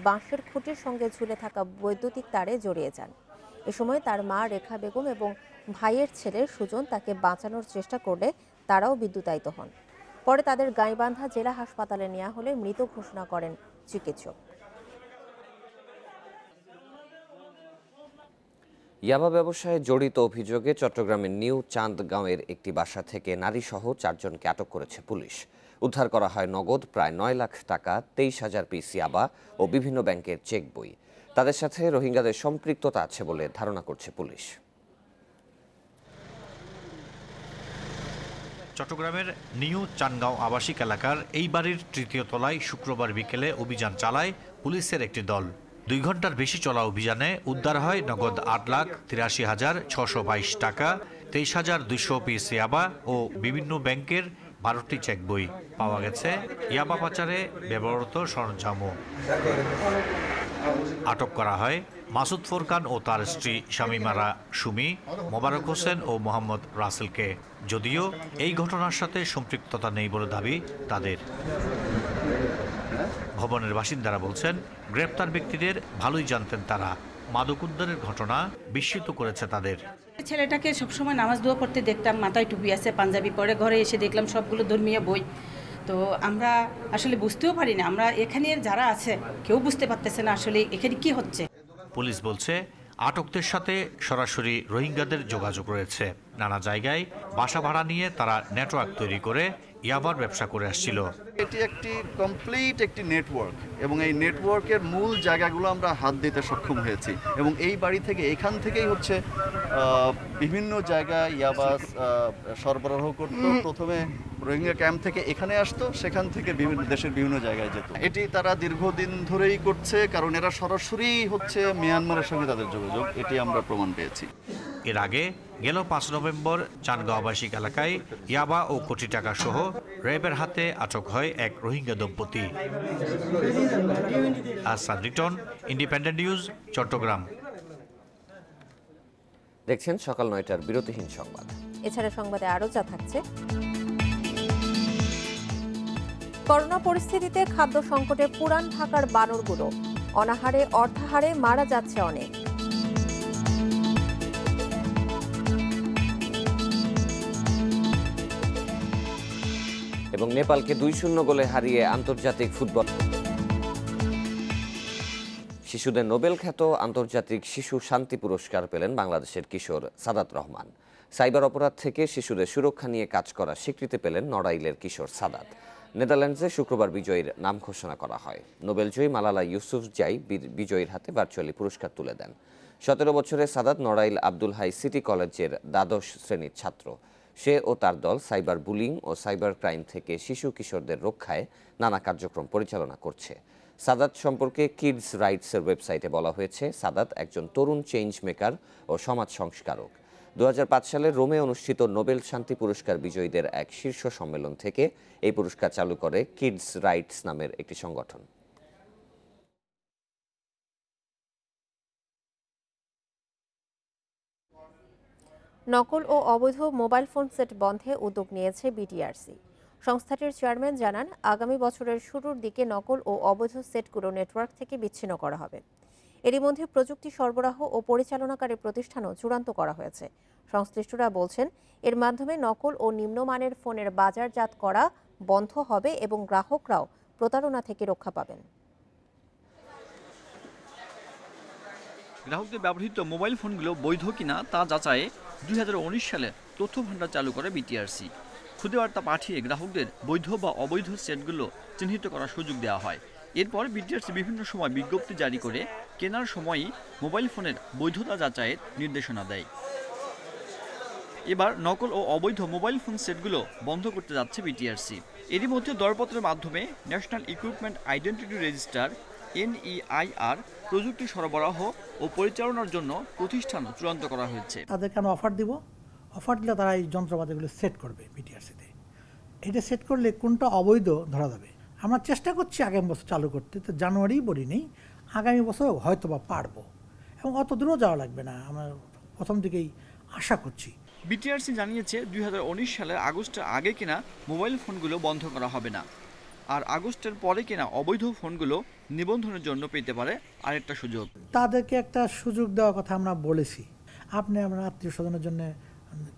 বাঁশের খুঁটির সঙ্গে ঝুলে থাকা বৈদ্যুতিক তারে জড়িয়ে যান। এ সময় তার মা রেখা বেগম এবং ভাইয়ের ছেলে সুজন তাকে বাঁচানোর চেষ্টা করলে তারাও বিদ্যুতায়িত হন। পরে তাদের গাইবান্ধা জেলা হাসপাতালে নেওয়া হলে মৃত ঘোষণা করেন চিকিৎসক। ইয়াবা ব্যবসায় জড়িত অভিযোগে চট্টগ্রামের নিউ চাঁদগাঁওয়ের একটি বাসা থেকে নারীসহ 4 জনকে আটক করেছে পুলিশ। উদ্ধার করা হয় নগদ প্রায় 9 লাখ টাকা, 23,000 পিস ইয়াবা ও বিভিন্ন ব্যাংকের চেক বই। তাদের সাথে রোহিঙ্গাদের সম্পৃক্ততা আছে বলে ধারণা করছে পুলিশ। চট্টগ্রামের নিউ চাঁদগাঁও আবাসিক এলাকার এই বাড়ির 3য় তলায় শুক্রবার বিকেলে অভিযান চালায় পুলিশের একটি দল। 2 ঘন্টার বেশি চলা অভিযানে উদ্ধার হয় নগদ 8,83,622 টাকা, 23,200 পিস ইয়াবা ও বিভিন্ন ব্যাংকের 12টি চেক বই। পাওয়া গেছে ইয়াবা পাচারে ব্যবহৃত সরঞ্জামও। আটক করা হয় মাসুদ ফোরকান ও তার স্ত্রী শামিমারা সুমি, মোবারক হোসেন ও মোহাম্মদ রাসেলকে। যদিও এই ঘটনার সাথে সম্পৃক্ততা নেই বলে দাবি তাদের। ভবনের বাসিন্দারা বলছেন, গ্রেপ্তার ব্যক্তিদের ভালোই জানতেন তারা। মাদক উদ্ধারের ঘটনা বিস্মিত করেছে তাদের। ছেলেটাকে সবসময় নামাজ দোয়া করতে দেখতাম, মাথায় টুপি আছে, পাঞ্জাবি পরে। ঘরে এসে দেখলাম সবগুলো ধর্মীয় বই। তো আমরা আসলে বুঝতেও পারি না, আমরা এখানে যারা আছে কেউ বুঝতে পারতেছে না আসলে এখানে কি হচ্ছে। পুলিশ বলছে আটকদের সাথে সরাসরি রোহিঙ্গাদের যোগাযোগ রয়েছে। নানা জায়গায় বাসা ভাড়া নিয়ে তারা নেটওয়ার্ক তৈরি করে ইয়াবার ব্যবসা করে আসছিল। এটি একটি কমপ্লিট একটি নেটওয়ার্ক এবং এই নেটওয়ার্কের মূল জায়গাগুলো আমরা হাত দিতে সক্ষম হয়েছি এবং এই বাড়ি থেকে এখান থেকেই হচ্ছে বিভিন্ন জায়গায় ইয়াবা সরবরাহ করত। প্রথমে রোহিঙ্গা ক্যাম্প থেকে এখানে আসতো, সেখান থেকে বিভিন্ন দেশের বিভিন্ন জায়গায় যেত। এটি তারা দীর্ঘদিন ধরেই করছে, কারণ এরা সরাসরি হচ্ছে মিয়ানমারের সঙ্গে তাদের যোগাযোগ, এটি আমরা প্রমাণ পেয়েছি। এর আগে গেল 5 নভেম্বর চাঁদগাঁও আবাসিক এলাকায় ইয়াবা ও কোটি টাকা সহ র্যাবের হাতে আটক হয় এক রোহিঙ্গা দম্পতি। Asad Riton, Independent News, Chattogram. দেখছেন সকাল 9টার বিরতিহীন সংবাদ। এছাড়া সংবাদে আরও যা থাকছে: করোনা পরিস্থিতিতে খাদ্য সংকটে পুরান ঢাকার বানরগুলো, অনাহারে অর্থাহারে মারা যাচ্ছে অনেক। এবং নেপালকে 2-0 গোলে হারিয়ে আন্তর্জাতিক ফুটবল। শিশুদের নোবেল খ্যাত আন্তর্জাতিক শিশু শান্তি পুরস্কার পেলেন বাংলাদেশের কিশোর সাদাত রহমান। সাইবার অপরাধ থেকে শিশুদের সুরক্ষা নিয়ে কাজ করার স্বীকৃতি পেলেন নড়াইলের কিশোর সাদাত। নেদারল্যান্ডসে শুক্রবার বিজয়ীর নাম ঘোষণা করা হয়। নোবেলজয়ী মালালা ইউসুফজাই বিজয়ীর হাতে ভার্চুয়ালি পুরস্কার তুলে দেন। 17 বছরের সাদাত নড়াইল আব্দুল হাই সিটি কলেজের দ্বাদশ শ্রেণীর ছাত্র। সে ও তার দল সাইবার বুলিং ও সাইবার ক্রাইম থেকে শিশু কিশোরদের রক্ষায় নানা কার্যক্রম পরিচালনা করছে। সাদাত সম্পর্কে কিডস রাইটসের ওয়েবসাইটে বলা হয়েছে, সাদাত একজন তরুণ চেঞ্জ মেকার ও সমাজ সংস্কারক। 2005 সালে রোমে অনুষ্ঠিত নোবেল শান্তি পুরস্কার বিজয়ীদের এক শীর্ষ সম্মেলন থেকে এই পুরস্কার চালু করে কিডস রাইটস নামের একটি সংগঠন। নকল ও অবৈধ মোবাইল ফোন সেট বন্ধে উদ্যোগ নিয়েছে বিটিআরসি। সংস্থাটির চেয়ারম্যান জানান, আগামী বছরের শুরুর দিকে নকল ও অবৈধ সেটগুলো নেটওয়ার্ক থেকে বিচ্ছিন্ন করা হবে। এরই মধ্যে প্রযুক্তি সরবরাহ ও পরিচালনাকারী প্রতিষ্ঠানও চূড়ান্ত করা হয়েছে। সংশ্লিষ্টরা বলছেন, এর মাধ্যমে নকল ও নিম্নমানের ফোনের বাজারজাত করা বন্ধ হবে এবং গ্রাহকরাও প্রতারণা থেকে রক্ষা পাবেন। গ্রাহকদের ব্যবহৃত মোবাইল ফোনগুলো বৈধ কিনা তা যাচাইয়ে 2019 সালে তথ্য ভান্ডার চালু করে বিটিআরসি। খুদে বার্তা পাঠিয়ে গ্রাহকদের বৈধ বা অবৈধ সেটগুলো চিহ্নিত করার সুযোগ দেওয়া হয়। এরপর বিটিআরসি বিভিন্ন সময় বিজ্ঞপ্তি জারি করে কেনার সময়ই মোবাইল ফোনের বৈধতা যাচাইয়ের নির্দেশনা দেয়। এবার নকল ও অবৈধ মোবাইল ফোন সেটগুলো বন্ধ করতে যাচ্ছে বিটিআরসি। এরই মধ্যে দরপত্রের মাধ্যমে national equipment identity register NEIR প্রযুক্তি সরবরাহ ও পরিচালনার জন্য প্রতিষ্ঠান চূড়ান্ত করা হয়েছে। তাদেরকে আমরা অফার দিব, অফার দিলে তারা এই যন্ত্রপাতিগুলো সেট করবে বিটিআরসিতে। এটা সেট করলে কোনটা অবৈধ ধরা যাবে। আমরা চেষ্টা করছি আগামী বছর চালু করতে, তো জানুয়ারি বলি নেই, আগামী বছর হয়তো বা পারবো, এবং অত দূরও যাওয়া লাগবে না, আমরা প্রথম দিকেই আশা করছি। বিটিআরসি জানিয়েছে 2019 সালের আগস্টের আগে কিনা মোবাইল ফোনগুলো বন্ধ করা হবে না, আর আগস্টের পরে কিনা অবৈধ ফোনগুলো নিবন্ধনের জন্য পেতে পারে আরেকটা সুযোগ। তাদেরকে একটা সুযোগ দেওয়ার কথা আমরা বলেছি। আপনি আপনার আত্মীয় স্বজনের জন্য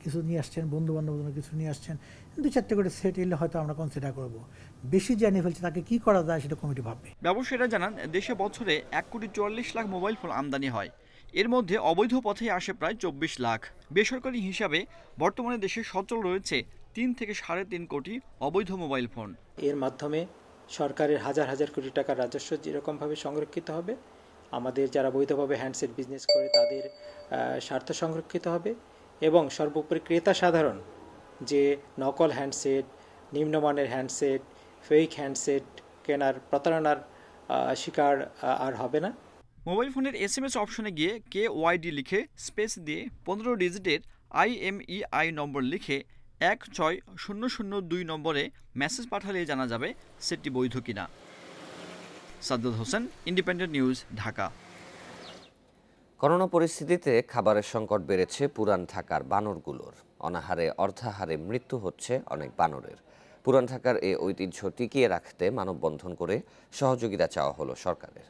কিছু নিয়ে আসছেন, বন্ধু বান্ধবের জন্য কিছু নিয়ে আসছেন, 2-4টে করে সেট এলে হয়তো আমরা কনসিডার করব। বেশি জানিয়ে ফেলছে, তাকে কি করা যায় সেটা কমিটি ভাববে। ব্যবসায়ীরা জানান, দেশে বছরে 1,44,00,000 মোবাইল ফোন আমদানি হয়। এর মধ্যে অবৈধ পথে আসে প্রায় 24 লাখ। বেসরকারি হিসাবে বর্তমানে দেশে সচল রয়েছে 3 থেকে 3.5 কোটি অবৈধ মোবাইল ফোন। এর মাধ্যমে সরকারের হাজার হাজার কোটি টাকার রাজস্ব যেরকমভাবে সংরক্ষিত হবে, আমাদের যারা বৈধভাবে হ্যান্ডসেট বিজনেস করে তাদের স্বার্থ সংরক্ষিত হবে, এবং সর্বোপরি ক্রেতা সাধারণ যে নকল হ্যান্ডসেট, নিম্নমানের হ্যান্ডসেট, ফেক হ্যান্ডসেট কেনার প্রতারণার শিকার আর হবে না। মোবাইল ফোনের SMS অপশনে গিয়ে KYD লিখে স্পেস দিয়ে 15 ডিজিটের IMEI নম্বর লিখে 16002 নম্বরে মেসেজ পাঠালে জানা যাবে সেটটি বৈধ কিনা। Saddat Hossain, Independent News, Dhaka. Corona পরিস্থিতিতে খাবারের সংকট বেড়েছে পুরান ঢাকার বানরগুলোর। অনাহারে অর্ধাহারে মৃত্যু হচ্ছে অনেক বানরের। পুরান ঢাকার এই ঐতিহ্য টিকিয়ে রাখতে মানববন্ধন করে সহযোগিতা চাওয়া হলো সরকারের।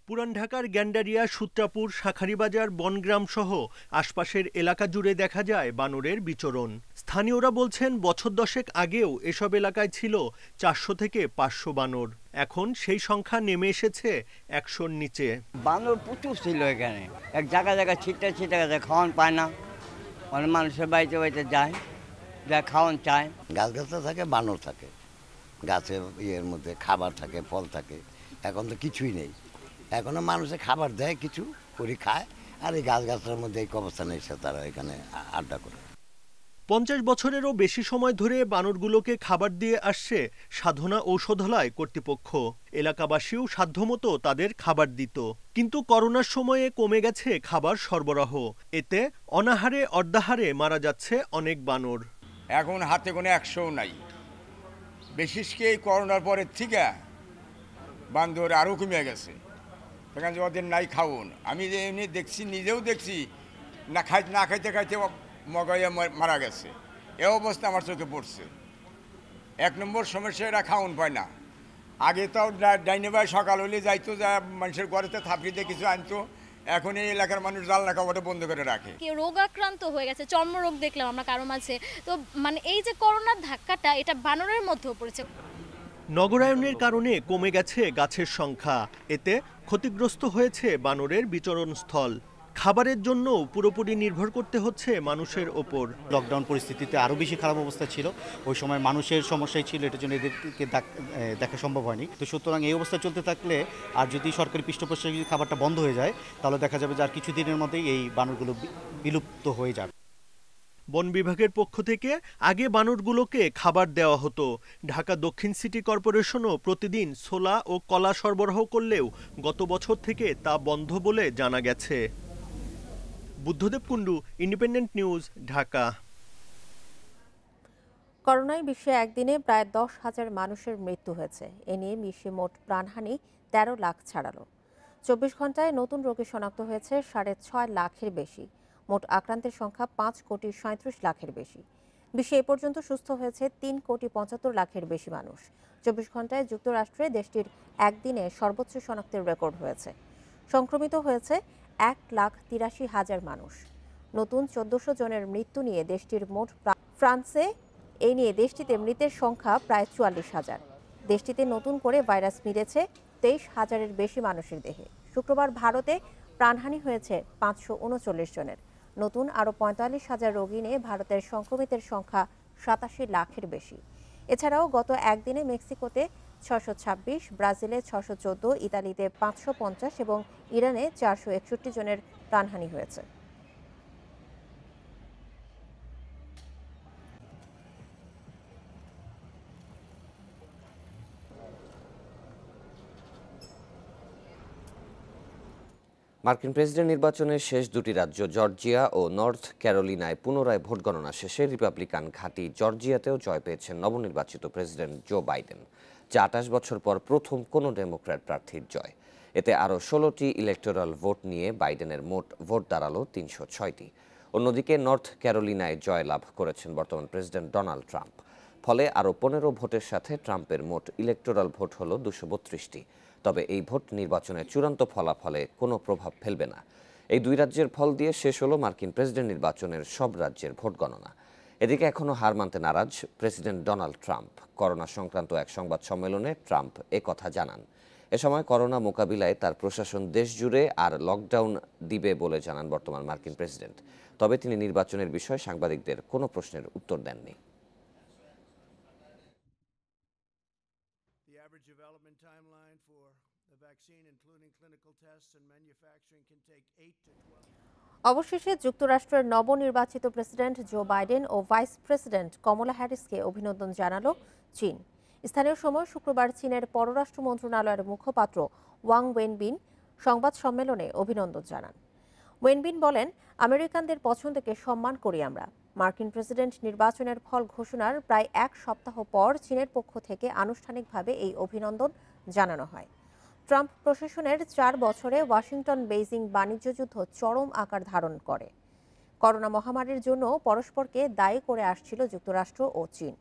পুরান ঢাকার গ্যান্ডারিয়া, সূত্রাপুর, শাঁখারীবাজার, বনগ্রাম সহ আশপাশের এলাকা জুড়ে দেখা যায় বানরের বিচরণ। স্থানীয়রা বলছেন, বছর 10 আগেও এসব এলাকায় ছিল 400 থেকে 500 বানর। এখন সেই সংখ্যা নেমে এসেছে 100-র নিচে। বানর প্রচুর ছিল এখানে, এক জায়গায় ছিটা খাওয়ান পায় না, অনেক মানুষের বাড়িতে বাড়িতে যায়, যা খাওয়ান চায়। গাছগাছরা থাকে, বানর থাকে, গাছের ইয়ের মধ্যে খাবার থাকে, ফল থাকে। এখন তো কিছুই নেই, এখনো মানুষে খাবার দেয়, কিছু করে খায়, আর এই গাছগাছার মধ্যে এই অবস্থানে এসে তারা এখানে আড্ডা করে। 50 বছরেরও বেশি সময় ধরে বানরগুলোকে খাবার দিয়ে আসছে সাধনা ঔষধালয় কর্তৃপক্ষ। এলাকাবাসীও সাধ্যমতো তাদের খাবার দিত, কিন্তু করোনার সময়ে কমে গেছে খাবার সরবরাহ। এতে অনাহারে অর্ধাহারে মারা যাচ্ছে অনেক বানর। এখন হাতে কোনো 100 নাই। বিশেষ করে এই করোনার পরের থেকে বান্দর আরও কমে গেছে। সেখানে যে ওদের নাই খাওন, আমি যে এমনি দেখছি, নিজেও দেখছি, না খাইতে খাইতে মগাইয়া মারা গেছে। এ অবস্থা আমার চোখে পড়ছে। 1 নম্বর সমস্যা, এরা খাওন পায় না। আগে তো ডাইনে ভাই সকাল হলে যাইতো, যা মানুষের ঘরেতে থাপড়িতে কিছু আনতো। এখন এই এলাকার মানুষ জানলা খাওয়াটা বন্ধ করে রাখে। কেউ রোগাক্রান্ত হয়ে গেছে, চর্মরোগ দেখলাম আমরা কারো মাঝে। তো মানে এই যে করোনার ধাক্কাটা, এটা বানরের মধ্যেও পড়েছে। নগরায়নের কারণে কমে গেছে গাছের সংখ্যা। এতে ক্ষতিগ্রস্ত হয়েছে বানরের বিচরণস্থল। খাবারের জন্য পুরোপুরি নির্ভর করতে হচ্ছে মানুষের ওপর। লকডাউন পরিস্থিতিতে আরও বেশি খারাপ অবস্থা ছিল, ওই সময় মানুষের সমস্যাই ছিল, এটার জন্য এদেরকে দেখা সম্ভব হয়নি। তো সুতরাং এই অবস্থা চলতে থাকলে, আর যদি সরকারি পৃষ্ঠপোষক খাবারটা বন্ধ হয়ে যায়, তাহলে দেখা যাবে যে আর কিছুদিনের মধ্যেই এই বানরগুলো বিলুপ্ত হয়ে যাবে। বন বিভাগের পক্ষ থেকে আগে বানরগুলোকে খাবার দেওয়া হতো। ঢাকা দক্ষিণ সিটি কর্পোরেশনও প্রতিদিন ছোলা ও কলা সরবরাহ করলেও গত বছর থেকে তা বন্ধ বলে জানা গেছে। Buddhadeb Kundu, independent News, Dhaka. করোনায় বিশ্বে একদিনে প্রায় 10,000 মানুষের মৃত্যু হয়েছে। এ নিয়ে বিশ্বে মোট প্রাণহানি 13 লাখ ছাড়ালো। 24 ঘন্টায় নতুন রোগী শনাক্ত হয়েছে 6.5 লাখের বেশি। মোট আক্রান্তের সংখ্যা 5,37 লাখের বেশি। বিশ্বে এ পর্যন্ত সুস্থ হয়েছে 3,75 লাখের বেশি মানুষ। 24 ঘন্টায় যুক্তরাষ্ট্রে দেশটির একদিনে সর্বোচ্চ শনাক্তের রেকর্ড হয়েছে। সংক্রমিত হয়েছে 1,83,000 মানুষ। নতুন 1400 জনের মৃত্যু নিয়ে দেশটির মোট। ফ্রান্সে এই নিয়ে দেশটিতে মৃতের সংখ্যা প্রায় 44,000। দেশটিতে নতুন করে ভাইরাস মিলেছে 23,000-এর বেশি মানুষের দেহে। শুক্রবার ভারতে প্রাণহানি হয়েছে 539 জনের। নতুন আরও 45,000 রোগী নিয়ে ভারতের সংক্রমিতের সংখ্যা 87 লাখের বেশি। এছাড়াও গত একদিনে মেক্সিকোতে 626, ব্রাজিলে 614, ইতালিতে 550 এবং ইরানে 461 জনের প্রাণহানি হয়েছে। মার্কিন প্রেসিডেন্ট নির্বাচনের শেষ দুটি রাজ্য জর্জিয়া ও নর্থ ক্যারোলিনায় পুনরায় ভোট গণনা শেষে রিপাবলিকান ঘাঁটি জর্জিয়াতেও জয় পেয়েছেন নবনির্বাচিত প্রেসিডেন্ট জো বাইডেন, যা 28 বছর পর প্রথম কোনো ডেমোক্র্যাট প্রার্থীর জয়। এতে আরও 16টি ইলেকটোরাল ভোট নিয়ে বাইডেনের মোট ভোট দাঁড়ালো 306টি। অন্যদিকে নর্থ ক্যারোলিনায় জয় লাভ করেছেন বর্তমান প্রেসিডেন্ট ডোনাল্ড ট্রাম্প। ফলে আরও 15 ভোটের সাথে ট্রাম্পের মোট ইলেকটোরাল ভোট হল 232টি। তবে এই ভোট নির্বাচনের চূড়ান্ত ফলাফলে কোনো প্রভাব ফেলবে না। এই দুই রাজ্যের ফল দিয়ে শেষ হলো মার্কিন প্রেসিডেন্ট নির্বাচনের সব রাজ্যের ভোট গণনা। এদিকে এখনও হার মানতে নারাজ প্রেসিডেন্ট ডোনাল্ড ট্রাম্প। করোনা সংক্রান্ত এক সংবাদ সম্মেলনে ট্রাম্প একথা জানান। এ সময় করোনা মোকাবিলায় তার প্রশাসন দেশজুড়ে আর লকডাউন দিবে বলে জানান বর্তমান মার্কিন প্রেসিডেন্ট। তবে তিনি নির্বাচনের বিষয়ে সাংবাদিকদের কোনো প্রশ্নের উত্তর দেননি। অবশেষে যুক্তরাষ্ট্রের নবনির্বাচিত প্রেসিডেন্ট জো বাইডেন ও ভাইস প্রেসিডেন্ট কমলা হ্যারিসকে অভিনন্দন জানালো চীন। স্থানীয় সময় শুক্রবার চীনের পররাষ্ট্র মন্ত্রণালয়ের মুখপাত্র ওয়াং ওয়েনবিন সংবাদ সম্মেলনে অভিনন্দন জানান। ওয়েনবিন বলেন, আমেরিকানদের পছন্দকে সম্মান করি আমরা। মার্কিন প্রেসিডেন্ট নির্বাচনের ফল ঘোষণার প্রায় এক সপ্তাহ পর চীনের পক্ষ থেকে আনুষ্ঠানিকভাবে এই অভিনন্দন জানানো হয়। ট্রাম্প প্রশাসনের 4 বছরে ওয়াশিংটন বেইজিং বাণিজ্য যুদ্ধ চরম আকার ধারণ করে। করোনা মহামারীর জন্য পরস্পরকে দায়ী করে আসছিল যুক্তরাষ্ট্র ও চীন।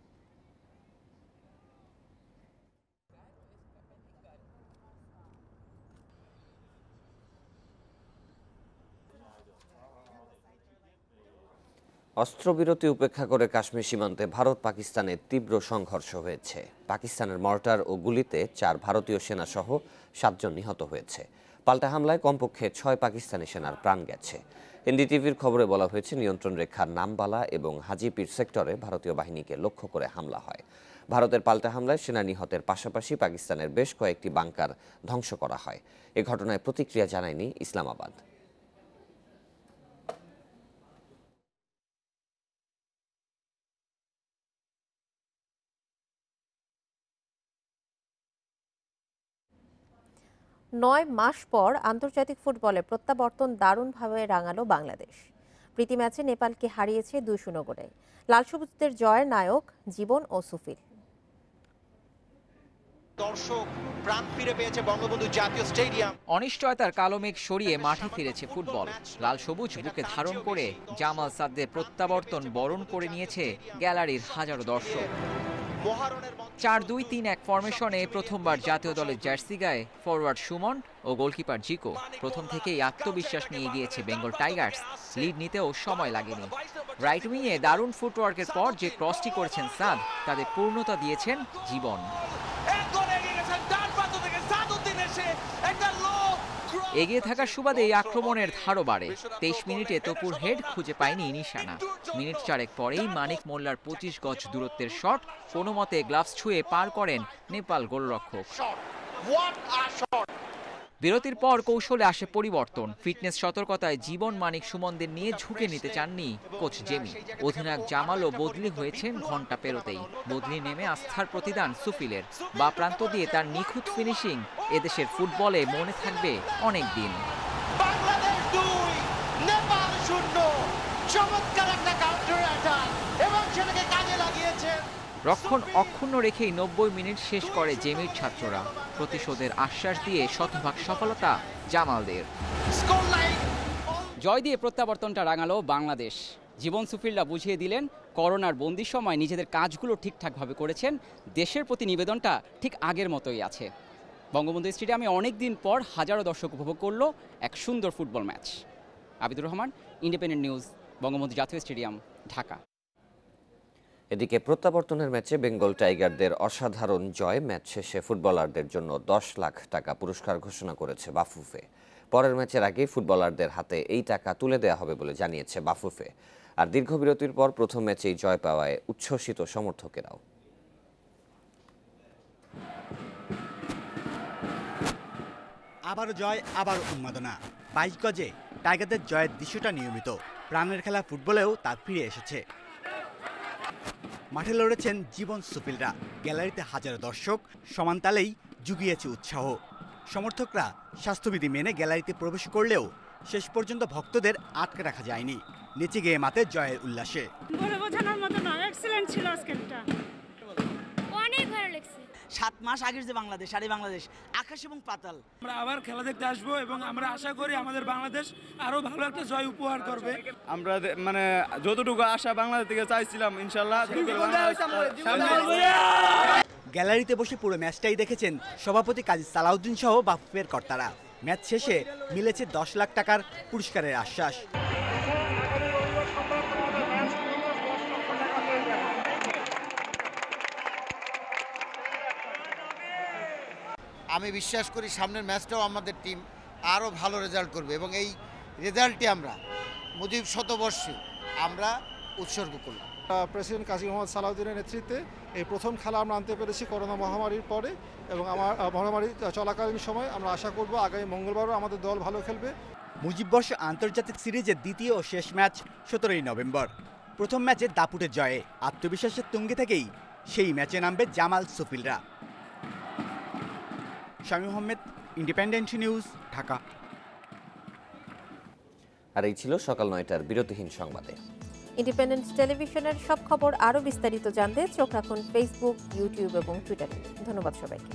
অস্ত্রবিরতি উপেক্ষা করে কাশ্মীর সীমান্তে ভারত পাকিস্তানের তীব্র সংঘর্ষ হয়েছে। পাকিস্তানের মর্টার ও গুলিতে 4 ভারতীয় সেনা সহ 7 জন নিহত হয়েছে। পাল্টা হামলায় কমপক্ষে 6 পাকিস্তানি সেনার প্রাণ গেছে। এনডিটিভির খবরে বলা হয়েছে, নিয়ন্ত্রণ রেখার নামবালা এবং হাজিপির সেক্টরে ভারতীয় বাহিনীকে লক্ষ্য করে হামলা হয়। ভারতের পাল্টা হামলায় সেনা নিহতের পাশাপাশি পাকিস্তানের বেশ কয়েকটি বাংকার ধ্বংস করা হয়। এ ঘটনায় প্রতিক্রিয়া জানায়নি ইসলামাবাদ। নয় মাস পর আন্তর্জাতিক ফুটবলে প্রত্যাবর্তন দারুণভাবে রাঙালো বাংলাদেশ। প্রীতি ম্যাচে নেপালকে হারিয়েছে 2-0 গোলে। লাল সবুজদের জয়ের নায়ক জীবন ও সুফিল। দর্শক প্রাণ ফিরে পেয়েছে বঙ্গবন্ধু জাতীয় স্টেডিয়াম। অনিশ্চয়তার কালো মেঘ সরিয়ে মাঠে ফিরেছে ফুটবল। লাল সবুজ বুকে ধারণ করে জামাল সাদ্দের প্রত্যাবর্তন বরণ করে নিয়েছে গ্যালারির হাজারো দর্শক। 4-2-3-1 ফরমেশনে প্রথমবার জাতীয় দলের জার্সি গায়ে ফরওয়ার্ড সুমন ও গোলকিপার জিকো। প্রথম থেকেই আত্মবিশ্বাস নিয়ে গিয়েছে বেঙ্গল টাইগার্স। লিড নিতেও সময় লাগেনি। রাইট উইংয়ে দারুণ ফুটওয়ার্কের পর যে ক্রসটি করেছেন সাদ, তাদের পূর্ণতা দিয়েছেন জীবন। এগিয়ে থাকার সুবাদেই আক্রমণের ধারও বাড়ে। 23 মিনিটে তপুর হেড খুঁজে পায়নি নিশানা। মিনিট 4 পরেই মানিক মোল্লার 25 গজ দূরত্বের শট কোনো মতে গ্লাভস ছুঁয়ে পার করেন নেপাল গোলরক্ষক। বিরতির পর কৌশলে আসে পরিবর্তন। ফিটনেস সতর্কতায় জীবন, মানিক, সুমনদের নিয়ে ঝুঁকে নিতে চাননি কোচ জেমি। অধিনায়ক জামালও বদলি হয়েছেন ঘন্টা পেরোতেই। বদলি নেমে আস্থার প্রতিদান সুফিলের। বা প্রান্ত দিয়ে তার নিখুঁত ফিনিশিং এদেশের ফুটবলে মনে থাকবে অনেক দিন। বাংলাদেশ 2, নেপাল 0। চমৎকার একটা কাউন্টার অ্যাটাক এবং সেটাকে কাজে লাগিয়েছেন। রক্ষণ অক্ষুণ্ণ রেখেই 90 মিনিট শেষ করে জেমির ছাত্ররা। প্রতিশোধের আশ্বাস দিয়ে শতভাগ সফলতা জামালদের। জয় দিয়ে প্রত্যাবর্তনটা রাঙালো বাংলাদেশ। জীবন সুফিলরা বুঝিয়ে দিলেন করোনার বন্দির সময় নিজেদের কাজগুলো ঠিকঠাকভাবে করেছেন। দেশের প্রতি নিবেদনটা ঠিক আগের মতোই আছে। বঙ্গবন্ধু স্টেডিয়ামে অনেক দিন পর হাজারো দর্শক উপভোগ করলো এক সুন্দর football match. Abidur Rahman, Independent news, Bangabandhu জাতীয় স্টেডিয়াম, ঢাকা। এদিকে প্রত্যাবর্তনের ম্যাচে বেঙ্গল টাইগারদের অসাধারণ জয়। ম্যাচ শেষে ফুটবলারদের জন্য 10 লাখ টাকা পুরস্কার ঘোষণা করেছে বাফুফে। পরের ম্যাচের আগে ফুটবলারদের হাতে এই টাকা তুলে দেওয়া হবে বলে জানিয়েছে বাফুফে। আর দীর্ঘ বিরতির পর প্রথম ম্যাচেই জয় পাওয়ায় উচ্ছ্বসিত সমর্থকেরাও। আবারও জয়, আবার উন্মাদনা। 22 গজে টাইগারদের জয়ের দৃশ্যটা নিয়মিত। প্রাণের খেলা ফুটবলেও তা ফিরে এসেছে। মাঠে লড়েছেন জীবন সুফিলরা। গ্যালারিতে হাজারো দর্শক, সমান তালেই জুগিয়েছে উৎসাহ। সমর্থকরা স্বাস্থ্যবিধি মেনে গ্যালারিতে প্রবেশ করলেও শেষ পর্যন্ত ভক্তদের আটকে রাখা যায়নি। নেচে গিয়ে মাতে জয়ের উল্লাসে। বলে বোঝানোর মতো নয়, এক্সেলেন্ট ছিল আজকেরটা, অনেক ভালো লাগছে। 7 মাস আগের যে বাংলাদেশ আর এই বাংলাদেশ আকাশ এবং পাতাল। আমরা আবার খেলা দেখতে আসবো এবং আমরা আশা করি আমাদের বাংলাদেশ আরো ভালো একটা জয় উপহার করবে। আমরা মানে যতটুকু আশা বাংলাদেশ থেকে চাইছিলাম ইনশাআল্লাহ। গ্যালারিতে বসে পুরো ম্যাচটাই দেখেছেন সভাপতি কাজী সালাউদ্দিন সহ বাফুফের কর্তারা। ম্যাচ শেষে মিলেছে 10 লাখ টাকার পুরস্কারের আশ্বাস। আমি বিশ্বাস করি সামনের ম্যাচটাও আমাদের টিম আরও ভালো রেজাল্ট করবে এবং এই রেজাল্টটি আমরা মুজিব শতবর্ষে আমরা উৎসর্গ করলাম। প্রেসিডেন্ট কাজী মোহাম্মদ সালাউদ্দিনের নেতৃত্বে এই প্রথম খেলা আমরা আনতে পেরেছি করোনা মহামারীর পরে, এবং আমার মহামারী চলাকালীন সময় আমরা আশা করব আগামী মঙ্গলবারও আমাদের দল ভালো খেলবে। মুজিববর্ষ আন্তর্জাতিক সিরিজের দ্বিতীয় ও শেষ ম্যাচ 17ই নভেম্বর। প্রথম ম্যাচে দাপুটের জয়ে আত্মবিশ্বাসের তুঙ্গে থেকেই সেই ম্যাচে নামবে জামাল সুফিলরা। Shamim Ahmed, Independent News, Dhaka. আর এই ছিল সকাল 9টার বিরতিহীন সংবাদে। ইন্ডিপেন্ডেন্ট টেলিভিশনের সব খবর আরও বিস্তারিত জানতে চোখ রাখুন ফেসবুক, ইউটিউব এবং টুইটারে। ধন্যবাদ সবাইকে।